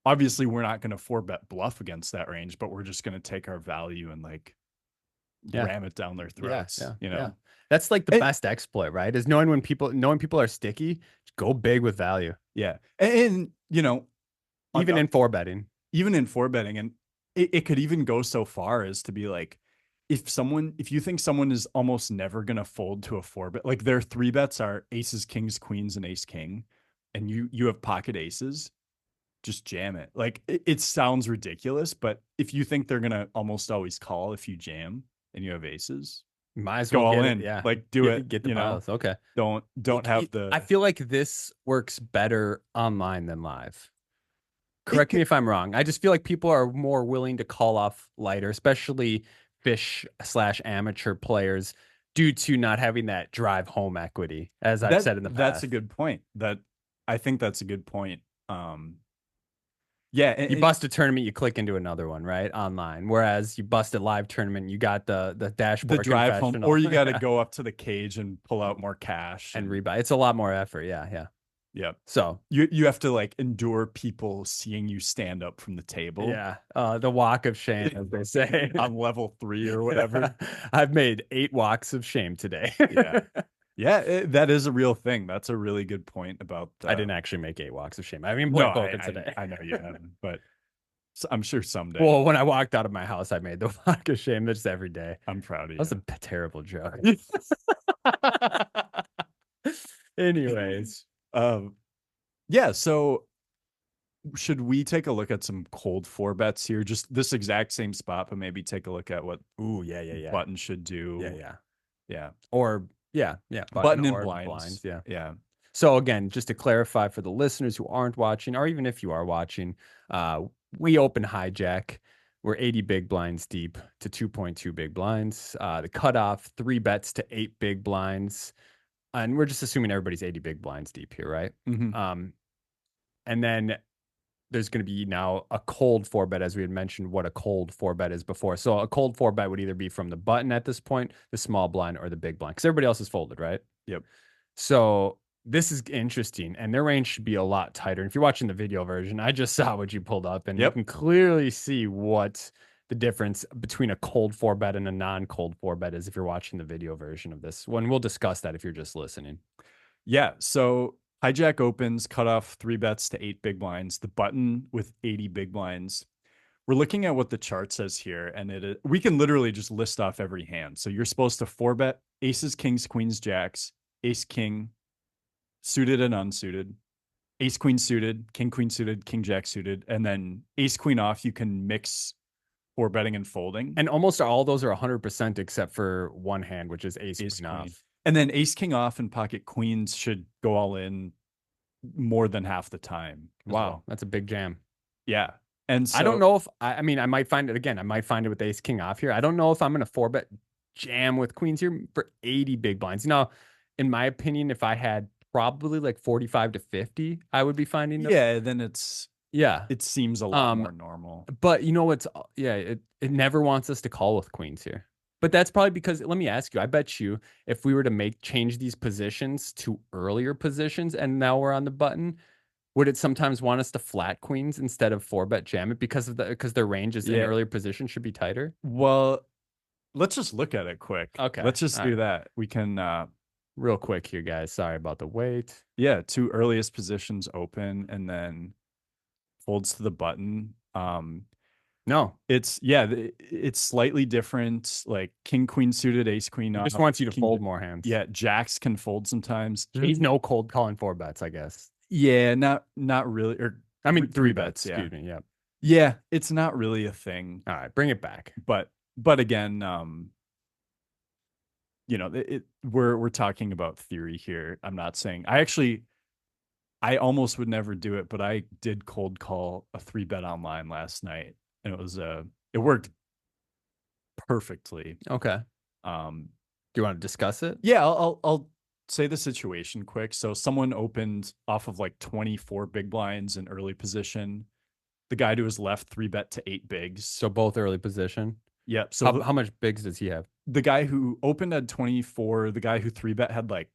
obviously we're not going to four bet bluff against that range, but we're just going to take our value and like Yeah. ram it down their Yeah. throats, Yeah. you Yeah. know? That's like the And, best exploit, right? Is knowing people are sticky, go big with value, yeah. And even in four betting. even in four betting, and it could even go so far as to be like, if you think someone is almost never going to fold to a four bet, like their three bets are aces, kings, queens, and ace king, and you have pocket aces, just jam it. Like it sounds ridiculous, but if you think they're going to almost always call if you jam and you have aces, Might as go well all get it. in, Yeah. like do it, Get the piles. Okay. don't have I the, feel like this works better online than live. it Correct me if I'm wrong. I just feel like people are more willing to call off lighter, especially fish slash amateur players, due to not having that drive home equity, as I've said in the that's past. a good point. I think that's a good point. Yeah, You bust a tournament, you click into another one, right? Online. Whereas you bust a live tournament, you got the the dashboard drive home, or confessional you got to go up to the cage and pull out more cash and and rebuy. It's a lot more effort. Yeah, yeah. yep. So You have to like endure people seeing you stand up from the table yeah, the walk of shame, as they say. on level 3 or whatever. I've made 8 walks of shame today. Yeah. Yeah, that is a real thing. That's a really good point about I didn't actually make 8 walks of shame. I mean, no, play poker today. I know you haven't, but I'm sure someday. Well, when I walked out of my house, I made the walk of shame. That's every day. I'm proud of That was a you. terrible joke. Anyways, um yeah, so should we take a look at some cold four bets here? Just this exact same spot, but maybe take a look at what ooh, yeah, yeah, yeah, button should yeah, do. yeah, Yeah. or yeah, yeah, button Button and or blinds. blinds, yeah. Yeah. So again, just to clarify for the listeners who aren't watching, or even if you are watching, we open hijack. We're 80 big blinds deep to 2.2 big blinds. The cutoff 3 bets to 8 big blinds, and we're just assuming everybody's 80 big blinds deep here, right? Mm-hmm. And then there's going to be now a cold four bet, as we had mentioned what a cold four bet is before. So a cold four bet would either be from the button at this point, the small blind, or the big blind, because everybody else is folded, right? Yep. So this is interesting, and their range should be a lot tighter. And if you're watching the video version, I just saw what you pulled up, and you Yep. can clearly see what the difference between a cold four bet and a non-cold four bet is if you're watching the video version of this one. We'll discuss that if you're just listening. Yeah. So hijack opens, cut off 3 bets to 8 big blinds, the button with 80 big blinds. We're looking at what the chart says here, and we can literally just list off every hand. So you're supposed to 4 bet aces, kings, queens, jacks, ace, king, suited and unsuited, ace, queen suited, king, king, jack suited, and then ace, queen off. You can mix 4 betting and folding. And almost all those are 100% except for one hand, which is ace, Ace, queen queen. off. And then ace, king off and pocket queens should go all in more than half the time. Wow, Well. that's a big jam. Yeah. And so I don't know if I mean I might find it again. I might find it with ace king off here. I don't know if I'm gonna four bet jam with queens here for 80 big blinds. Now, in my opinion, if I had probably like 45 to 50, I would be finding those. yeah, then Yeah. it seems a lot more normal. But you know what's yeah, it never wants us to call with queens here. But that's probably because let me ask you, I bet you if we were to change these positions to earlier positions and now we're on the button, would it sometimes want us to flat queens instead of four bet jam it because of because their ranges in Yeah. earlier positions should be tighter? Well, let's just look at it quick. Okay. Let's just All do right. that. We can Real quick here, guys. Sorry about the wait. yeah, two earliest positions open and then folds to the button. No, It's yeah, it's slightly different. Like king queen suited, ace queen he off. just wants you to King, fold more hands. yeah, jacks can fold sometimes. There's no cold calling four bets, I guess. Yeah, not really, or I mean, three three bets. bets. Yeah, Excuse me. Yep. yeah, it's not really a thing. All right, bring it back. But again, we're talking about theory here. I'm not saying I almost would never do it, but I did cold call a three bet online last night, and it worked perfectly. Okay. Um, Do you want to discuss it? yeah, I'll say the situation quick. So someone opened off of like 24 big blinds in early position. The guy to his left three bet to eight bigs. So both early position. Yep. So How much bigs does he have? the guy who opened had 24, the guy who three bet had like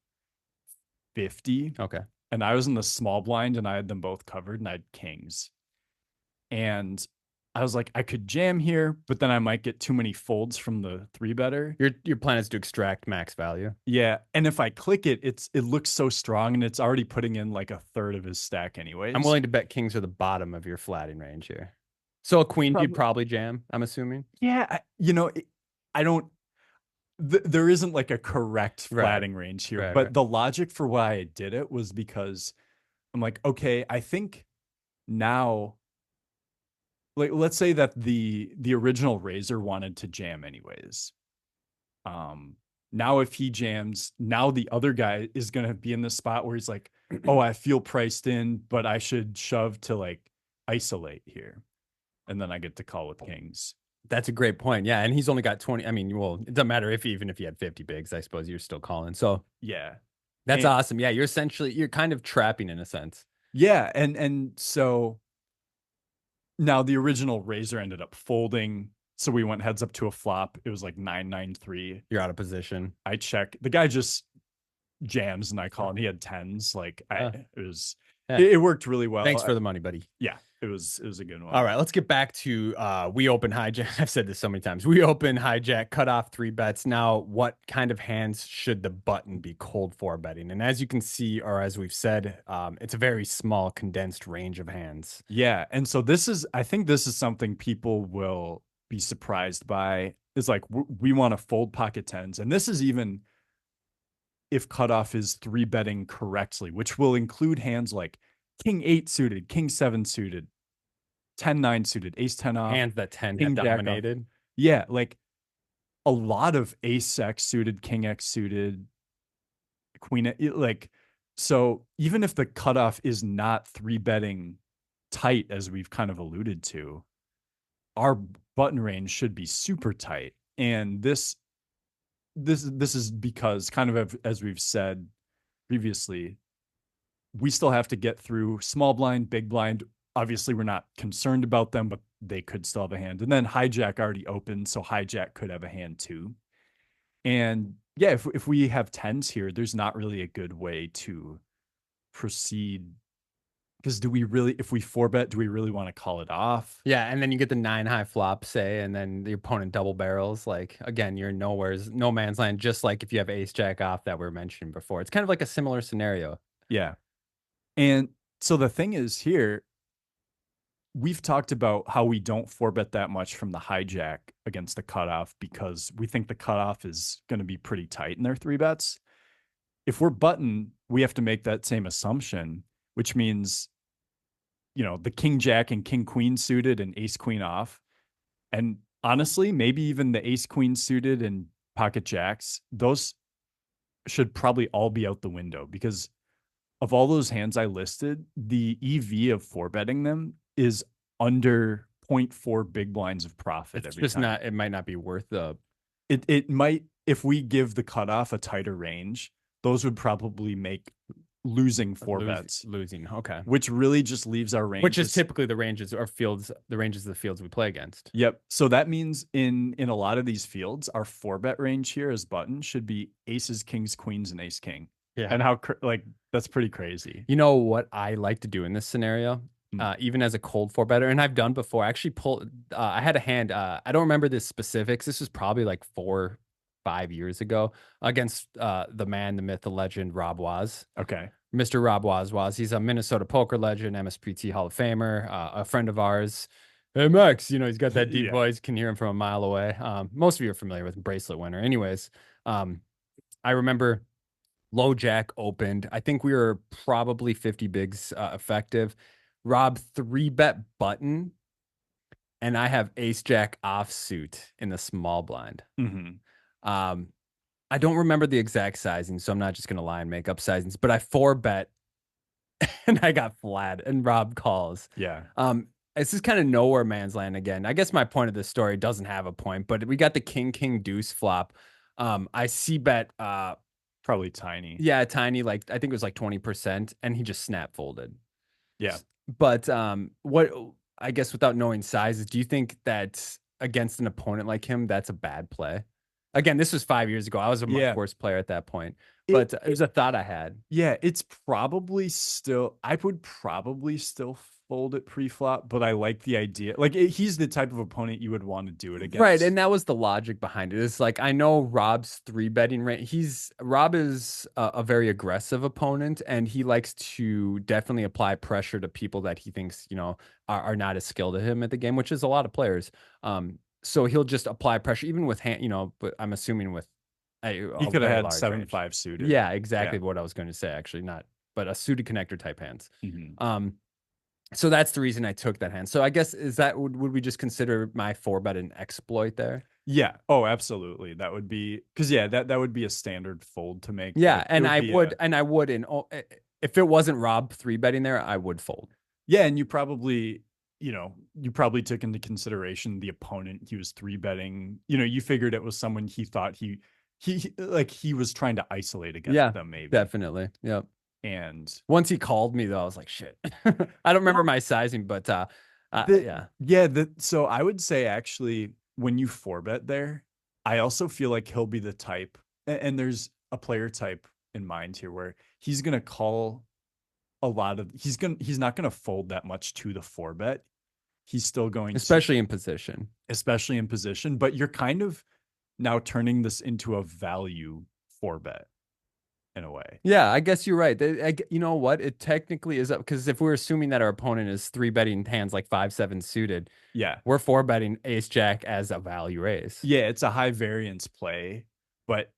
50. Okay. And I was in the small blind and I had them both covered and I had kings. And I was like, I could jam here, but then I might get too many folds from the three better. Your plan is to extract max value. Yeah. And if I click it, it looks so strong and it's already putting in like a third of his stack anyways. I'm willing to bet kings are the bottom of your flatting range here. So a queen you'd probably jam, I'm assuming. Yeah. I don't there isn't like a correct flatting range here, but the logic for why I did it was because I'm like, okay, I think now, like, let's say that the original Razor wanted to jam anyways. Now if he jams, now the other guy is gonna be in the spot where he's like, oh, I feel priced in, but I should shove to like isolate here, and then I get to call with kings. That's a great point. Yeah, and he's only got 20. I mean, well, it doesn't matter if even if he had 50 bigs, I suppose you're still calling. So Yeah, that's awesome. Yeah, you're kind of trapping in a sense. Yeah, and so now the original Razor ended up folding, so we went heads up to a flop. It was like 9-9-3. You're out of position. I check. The guy just jams and I call and he had tens. Like it worked really well. Thanks for the money, buddy. Yeah, it was a good one. All right, let's get back to we open hijack. I've said this so many times. We open hijack, cut off three bets. Now, what kind of hands should the button be cold for betting? And as you can see, or as we've said, it's a very small, condensed range of hands. Yeah, and so I think this is something people will be surprised by. It's like we want to fold pocket tens, and this is even if cutoff is three betting correctly, which will include hands like king 8 suited, king 7 suited, 10-9 suited, ace 10 off, Hands that 10 king have dominated. Yeah, like a lot of ace x suited, king x suited, queen like, so even if the cutoff is not three betting tight, as we've kind of alluded to, our button range should be super tight. And this is because, kind of as we've said previously, we still have to get through small blind, big blind. Obviously, we're not concerned about them, but they could still have a hand. And then hijack already opened, so hijack could have a hand too. And yeah, if we have tens here, there's not really a good way to proceed. Because if we four bet, do we really want to call it off? Yeah, and then you get the 9 high flop, say, and then the opponent double barrels. Like, again, you're no man's land, just like if you have ace jack off that we were mentioning before. It's kind of like a similar scenario. Yeah. And so the thing is here, we've talked about how we don't four bet that much from the hijack against the cutoff because we think the cutoff is going to be pretty tight in their three bets. If we're button, we have to make that same assumption, which means, the king jack and king queen suited and ace queen off. And honestly, maybe even the ace queen suited and pocket jacks, those should probably all be out the window because of all those hands I listed, the EV of four betting them is under 0.4 big blinds of profit. It's every just time. not, it might not be worth the. It might, if we give the cutoff a tighter range, those would probably make losing four bets. Losing, okay. Which really just leaves our range. Which is typically the ranges of the fields we play against. Yep. So that means in a lot of these fields, our four bet range here as button should be aces, kings, queens, and ace king. Yeah. And how, that's pretty crazy. You know what I like to do in this scenario? Mm. even as a cold four better. And I've done before. I actually pulled. I had a hand. I don't remember the specifics. This was probably like 4, 5 years ago against the man, the myth, the legend, Rob Waz. Okay. Mr. Rob Waz. He's a Minnesota poker legend, MSPT Hall of Famer, a friend of ours. Hey Max, he's got that deep Yeah. voice, can hear him from a mile away. Most of you are familiar with him, bracelet winner. Anyways, I remember low jack opened. I think we were probably 50 bigs effective. Rob three bet button, and I have ace jack offsuit in the small blind. Hmm. Um, I don't remember the exact sizing, so I'm not just gonna lie and make up sizings, but I four bet and I got flat, and Rob calls. Yeah. Um, this is kind of nowhere man's land again. I guess my point of this story doesn't have a point, but we got the king deuce flop. I see bet Probably tiny. yeah, tiny, like I think it was like 20%, and he just snap folded. Yeah. But what I guess without knowing sizes, do you think that against an opponent like him, that's a bad play? Again, this was 5 years ago. I was a much Yeah. worse player at that point, It, but it it was a thought I had. yeah, it's probably still I would probably still fold it pre-flop, but I like the idea. Like he's the type of opponent you would want to do it Right, against. and that was the logic behind it. It's like I know Rob's three betting rate. Rob is a very aggressive opponent, and he likes to definitely apply pressure to people that he thinks are not as skilled as him at the game, which is a lot of players. So he'll just apply pressure, even with hand, but I'm assuming with He a could have very had large seven range. five suited. Yeah, exactly Yeah. what I was going to say. Actually, not, but a suited connector type hands. Hmm. Um, so that's the reason I took that hand. So I guess is that would we just consider my four bet an exploit there? Yeah. Oh, absolutely. That would be because yeah, that would be a standard fold to make. Yeah, Like it would be a and I would, if it wasn't Rob three betting there, I would fold. yeah, and you probably took into consideration the opponent he was three betting. You figured it was someone he thought he was trying to isolate against Yeah, them, maybe. definitely. Yep. And Once he called me though, I was like, shit. I don't remember well, my sizing, but the yeah, yeah, so I would say actually when you four bet there, I also feel like he'll be the type, and there's a player type in mind here where he's gonna call he's not gonna fold that much to the four bet. He's still going to, especially in position. especially in position, but you're kind of now turning this into a value four bet in a way. Yeah, I guess you're right. You know what? It technically is up because if we're assuming that our opponent is three betting hands like 5-7 suited, Yeah. we're four betting ace jack as a value raise. Yeah, it's a high variance play, but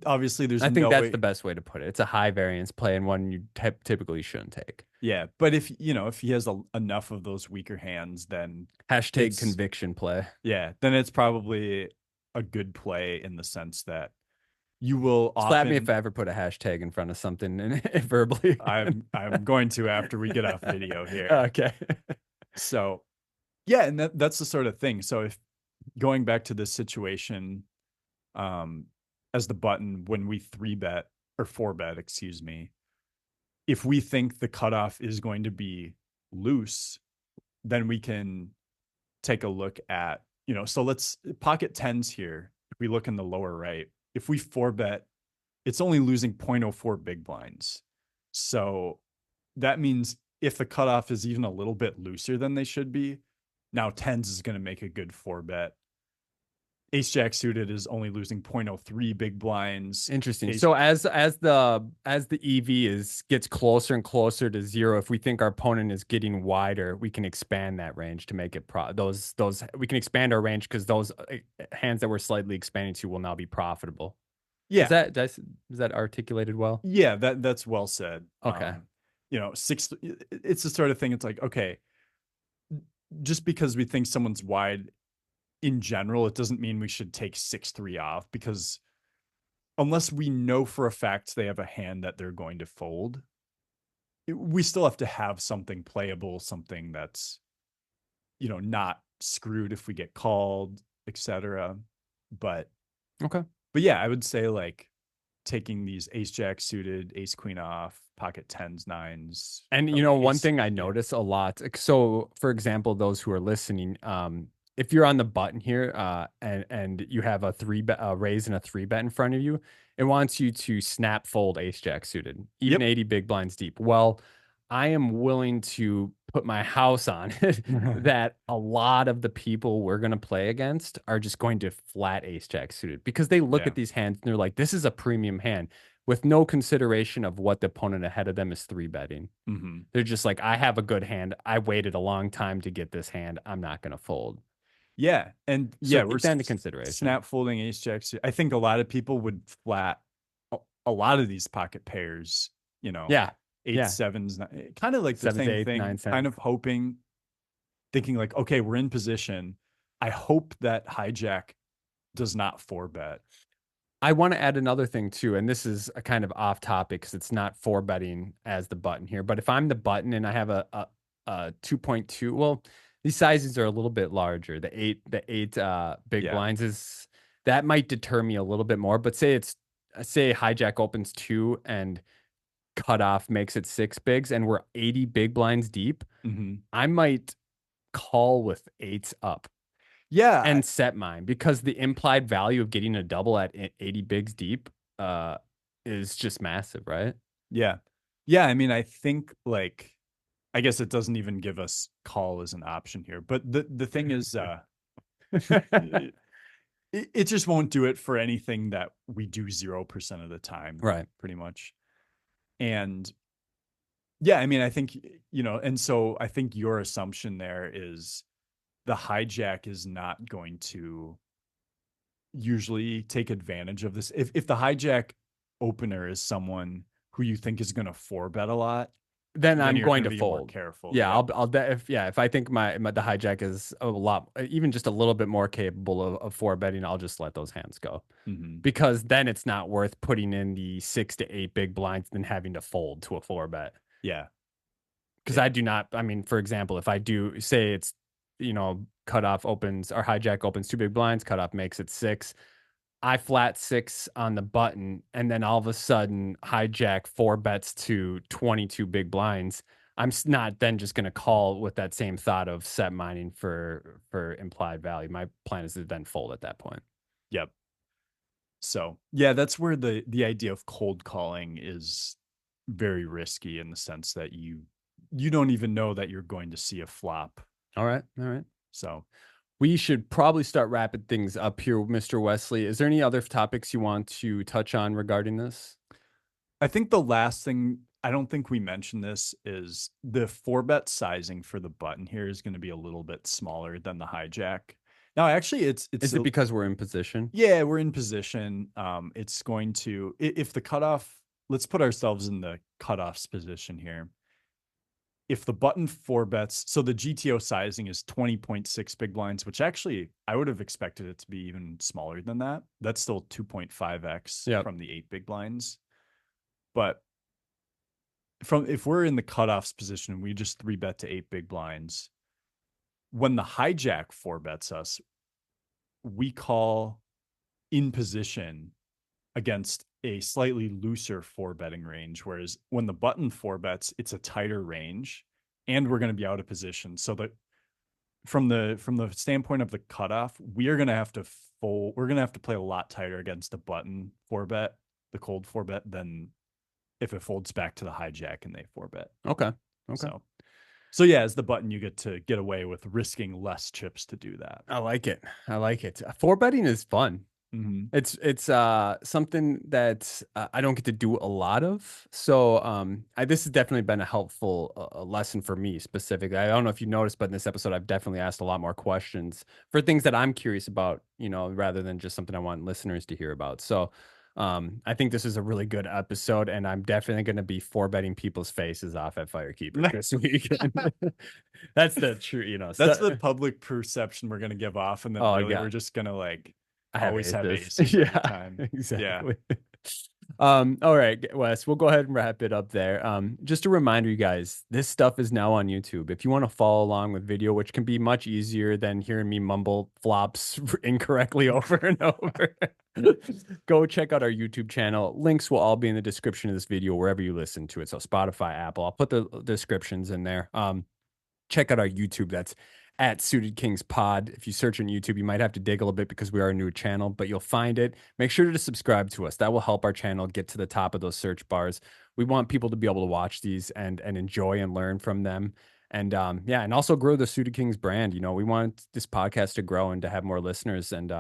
obviously there's I think no that's the way. best way to put it. It's a high variance play and one you typically shouldn't take. Yeah, but if he has enough of those weaker hands, then Hashtag it's conviction play. yeah, then it's probably a good play in the sense that you will Slap me if often I ever put a hashtag in front of something and verbally. I'm going to after we get off video here. Okay. So yeah, and that's the sort of thing. So if going back to this situation, um, as the button when we three bet or four bet, excuse me, if we think the cutoff is going to be loose, then we can take a look at, so let's pocket tens here. If we look in the lower right, if we four bet, it's only losing 0.04 big blinds. So that means if the cutoff is even a little bit looser than they should be, now tens is going to make a good four bet. Ace jack suited is only losing 0.03 big blinds. Interesting. Ace, So as the EV gets closer and closer to zero, if we think our opponent is getting wider, we can expand that range to make it those we can expand our range because those hands that we're slightly expanding to will now be profitable. yeah, Is that articulated well? yeah, that's well said. Okay. Six, it's the sort of thing. It's like, okay, just because we think someone's wide in general, it doesn't mean we should take 6-3 off, because unless we know for a fact they have a hand that they're going to fold, we still have to have something playable, something that's, not screwed if we get called, etc. But Okay. yeah, I would say like taking these ace jack suited, ace queen off, pocket tens, nines. And one thing I notice a lot. So, for example, those who are listening, if you're on the button here, and you have a raise and a three bet in front of you, it wants you to snap fold ace jack suited, even Yep. 80 big blinds deep. Well, I am willing to put my house on it that a lot of the people we're going to play against are just going to flat ace jack suited because they look Yeah. at these hands and they're like, this is a premium hand with no consideration of what the opponent ahead of them is three betting. Hmm. They're just like, I have a good hand. I waited a long time to get this hand. I'm not going to fold. Yeah. And So yeah, we're take that into consideration. snap folding ace jacks. I think a lot of people would flat a lot of these pocket pairs, you know, Yeah. eights, Yeah. sevens, kind of like the Sevens, same eighth, thing, nine, kind 10. of hoping, thinking like, okay, we're in position. I hope that hijack does not four bet. I want to add another thing too, and this is a kind of off topic because it's not for betting as the button here. But if I'm the button and I have a 2.2, well, these sizes are a little bit larger. The eight big Yeah. blinds is that might deter me a little bit more. But say hijack opens two and cutoff makes it six bigs, and we're 80 big blinds deep. Hmm. I might call with eights up Yeah. and set mine because the implied value of getting a double at 80 bigs deep is just massive, right? Yeah. Yeah. I mean, I think like, I guess it doesn't even give us call as an option here. But the thing is, it, it just won't do it for anything that we do 0% of the time, Right. pretty much. And yeah, I mean, I think, and so I think your assumption there is the hijack is not going to usually take advantage of this. If the hijack opener is someone who you think is going to four bet a lot, Then then I'm you're going going to to be more fold. careful. Yeah, Yep. if I think my the hijack is a lot, even just a little bit more capable of four betting, I'll just let those hands go Hmm. because then it's not worth putting in the 6 to 8 big blinds and having to fold to a four bet. Yeah. Because I Yeah. do not, I mean, for example, if I do say it's, cutoff opens or hijack opens two big blinds, cutoff makes it six. I flat six on the button, and then all of a sudden hijack four bets to 22 big blinds. I'm not then just going to call with that same thought of set mining for implied value. My plan is to then fold at that point. Yep. So yeah, that's where the idea of cold calling is very risky in the sense that you don't even know that you're going to see a flop. All right, all right. So We should probably start wrapping things up here, Mr. Wesley. Is there any other topics you want to touch on regarding this? I think the last thing, I don't think we mentioned this, is the four bet sizing for the button here is going to be a little bit smaller than the hijack. Now, actually, it's Is it because we're in position? yeah, we're in position. It's going to if the cutoff. Let's put ourselves in the cutoff's position here. If the button four bets, so the GTO sizing is 20.6 big blinds, which actually I would have expected it to be even smaller than that. That's still 2.5x Yep. from the 8 big blinds. But from if we're in the cutoffs position, we just three bet to 8 big blinds. When the hijack four bets us, we call in position against a slightly looser four betting range. Whereas when the button four bets, it's a tighter range, and we're going to be out of position. So that from the standpoint of the cutoff, we are going to have to fold. We're going to have to play a lot tighter against the button four bet, the cold four bet, than if it folds back to the hijack and they four bet. Okay. Okay. So yeah, as the button, you get to get away with risking less chips to do that. I like it. I like it. Four betting is fun. Mm-hmm. It's something that I don't get to do a lot of. So this has definitely been a helpful lesson for me specifically. I don't know if you noticed, but in this episode, I've definitely asked a lot more questions for things that I'm curious about, rather than just something I want listeners to hear about. So I think this is a really good episode, and I'm definitely going to be four betting people's faces off at Firekeeper this weekend. That's the true, That's the public perception we're gonna give off, and then oh really yeah. we're just gonna like I have always have aces. aces every Yeah, time. Yeah. exactly. All right, Wes, we'll go ahead and wrap it up there. Just a reminder, you guys, this stuff is now on YouTube. If you want to follow along with video, which can be much easier than hearing me mumble flops incorrectly over and over, go check out our YouTube channel. Links will all be in the description of this video, wherever you listen to it. So Spotify, Apple, I'll put the descriptions in there. Check out our YouTube. That's at Suited Kings Pod. If you search on YouTube, you might have to dig a little bit because we are a new channel, but you'll find it. Make sure to subscribe to us. That will help our channel get to the top of those search bars. We want people to be able to watch these and enjoy and learn from them. And yeah, and also grow the Suda Kings brand. You know, we want this podcast to grow and to have more listeners. And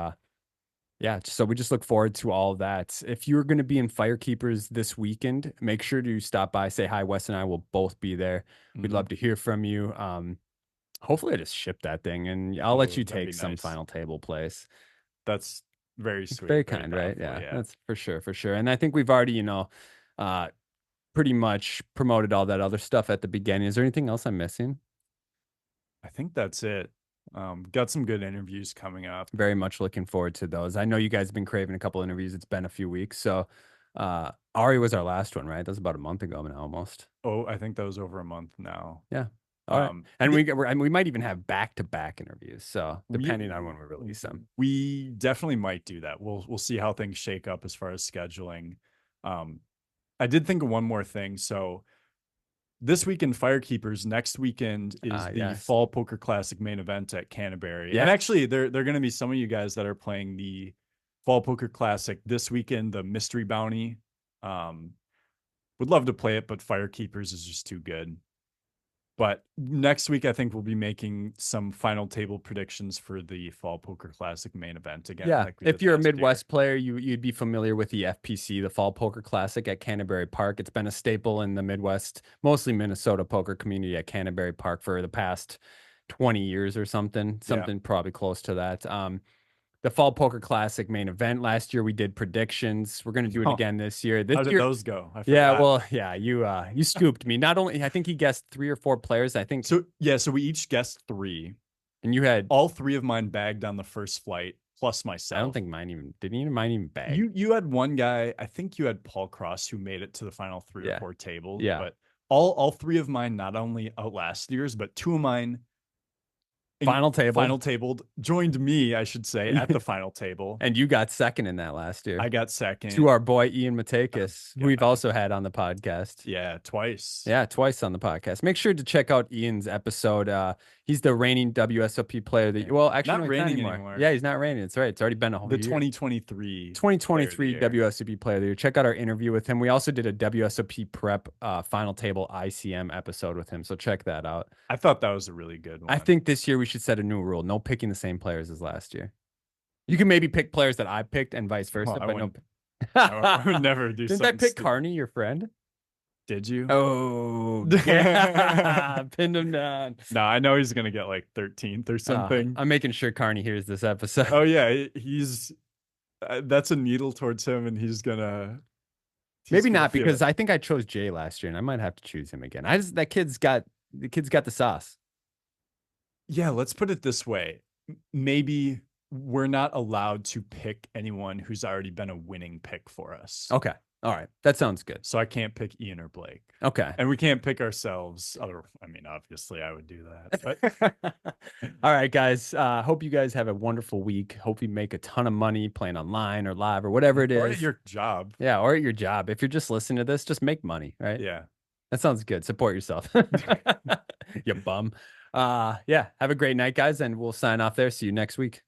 yeah, so we just look forward to all of that. If you're going to be in Firekeepers this weekend, make sure to stop by, say hi. Wes and I will both be there. We'd Mhm. love to hear from you. Hopefully I just ship that thing and I'll let Oh, you that'd be take some nice. final table place. That's very sweet, Very very kind, right? thoughtful. Yeah, Yeah. that's for sure, for sure. And I think we've already, uh, pretty much promoted all that other stuff at the beginning. Is there anything else I'm missing? I think that's it. Got some good interviews coming up. Very much looking forward to those. I know you guys have been craving a couple interviews. It's been a few weeks. So Ari was our last one, right? That was about a month ago now almost. Oh, I think that was over a month now. Yeah. All right. Um, And the, we might even have back-to-back interviews. So we depending on when we release them. we definitely might do that. We'll see how things shake up as far as scheduling. Um, I did think of one more thing. So this weekend, Firekeepers. Next weekend is the Yes. Fall Poker Classic main event at Canterbury. Yeah. And actually, they're going to be some of you guys that are playing the Fall Poker Classic this weekend. The Mystery Bounty. Um, would love to play it, but Firekeepers is just too good. But next week, I think we'll be making some final table predictions for the Fall Poker Classic main event again, Yeah, like we if did you're a last year. Midwest player, you'd be familiar with the FPC, the Fall Poker Classic at Canterbury Park. It's been a staple in the Midwest, mostly Minnesota poker community at Canterbury Park for the past 20 years or something, Yeah. probably close to that. The Fall Poker Classic main event last year, we did predictions. We're going to do it Oh, again this year. This how did year, those go? I yeah, forgot. well, yeah, you scooped me. Not only I think he guessed 3 or 4 players. I think, So yeah, so we each guessed three. and you had. All three of mine bagged on the first flight, plus I don't myself. think mine even didn't even mine even bag. You had one guy, I think you had Paul Cross, who made it to the final three or Yeah, four tables. yeah. But all three of mine not only outlast yours, but two of mine Final table. final tabled joined me, I should say, at the final table. And you got second in that last year I got second. to our boy Ian Matakis, who we've God. also had on the podcast. Yeah, twice. Yeah, twice on the podcast. Make sure to check out Ian's episode. He's the reigning WSOP player that, well, actually, Not no, he's reigning not anymore. Yeah, he's not reigning. It's right. It's already been a whole The year. 2023 2023 WSOP player of the year. Check out our interview with him. We also did a WSOP prep final table ICM episode with him. So check that out. I thought that was a really good one. I think this year we should set a new rule. No picking the same players as last year. You can maybe pick players that I picked and vice versa, I but no. wouldn't- I would never do Didn't I something pick stupid. Carney, your friend? Did you? Oh, yeah. Pinned him down. No, I know he's gonna get like 13th or something. I'm making sure Carney hears this episode. Oh yeah, he's that's a needle towards him, and Maybe not feel because it. I think I chose Jay last year, and I might have to choose him again. That kid's got the sauce. Yeah, let's put it this way. Maybe we're not allowed to pick anyone who's already been a winning pick for us. Okay, all right, that sounds good. So I can't pick Ian or Blake. Okay, and we can't pick ourselves. I mean, obviously, I would do that. But all right, guys. Hope you gupe have a wonderful week. Hope you make a ton of money playing online or live or whatever it is. Or at your job. Yeah, or at your job. If you're just listening to this, just make money, right? Yeah. That sounds good. Support yourself. You bum. Yeah, have a great night, guys, and we'll sign off there. See you next week.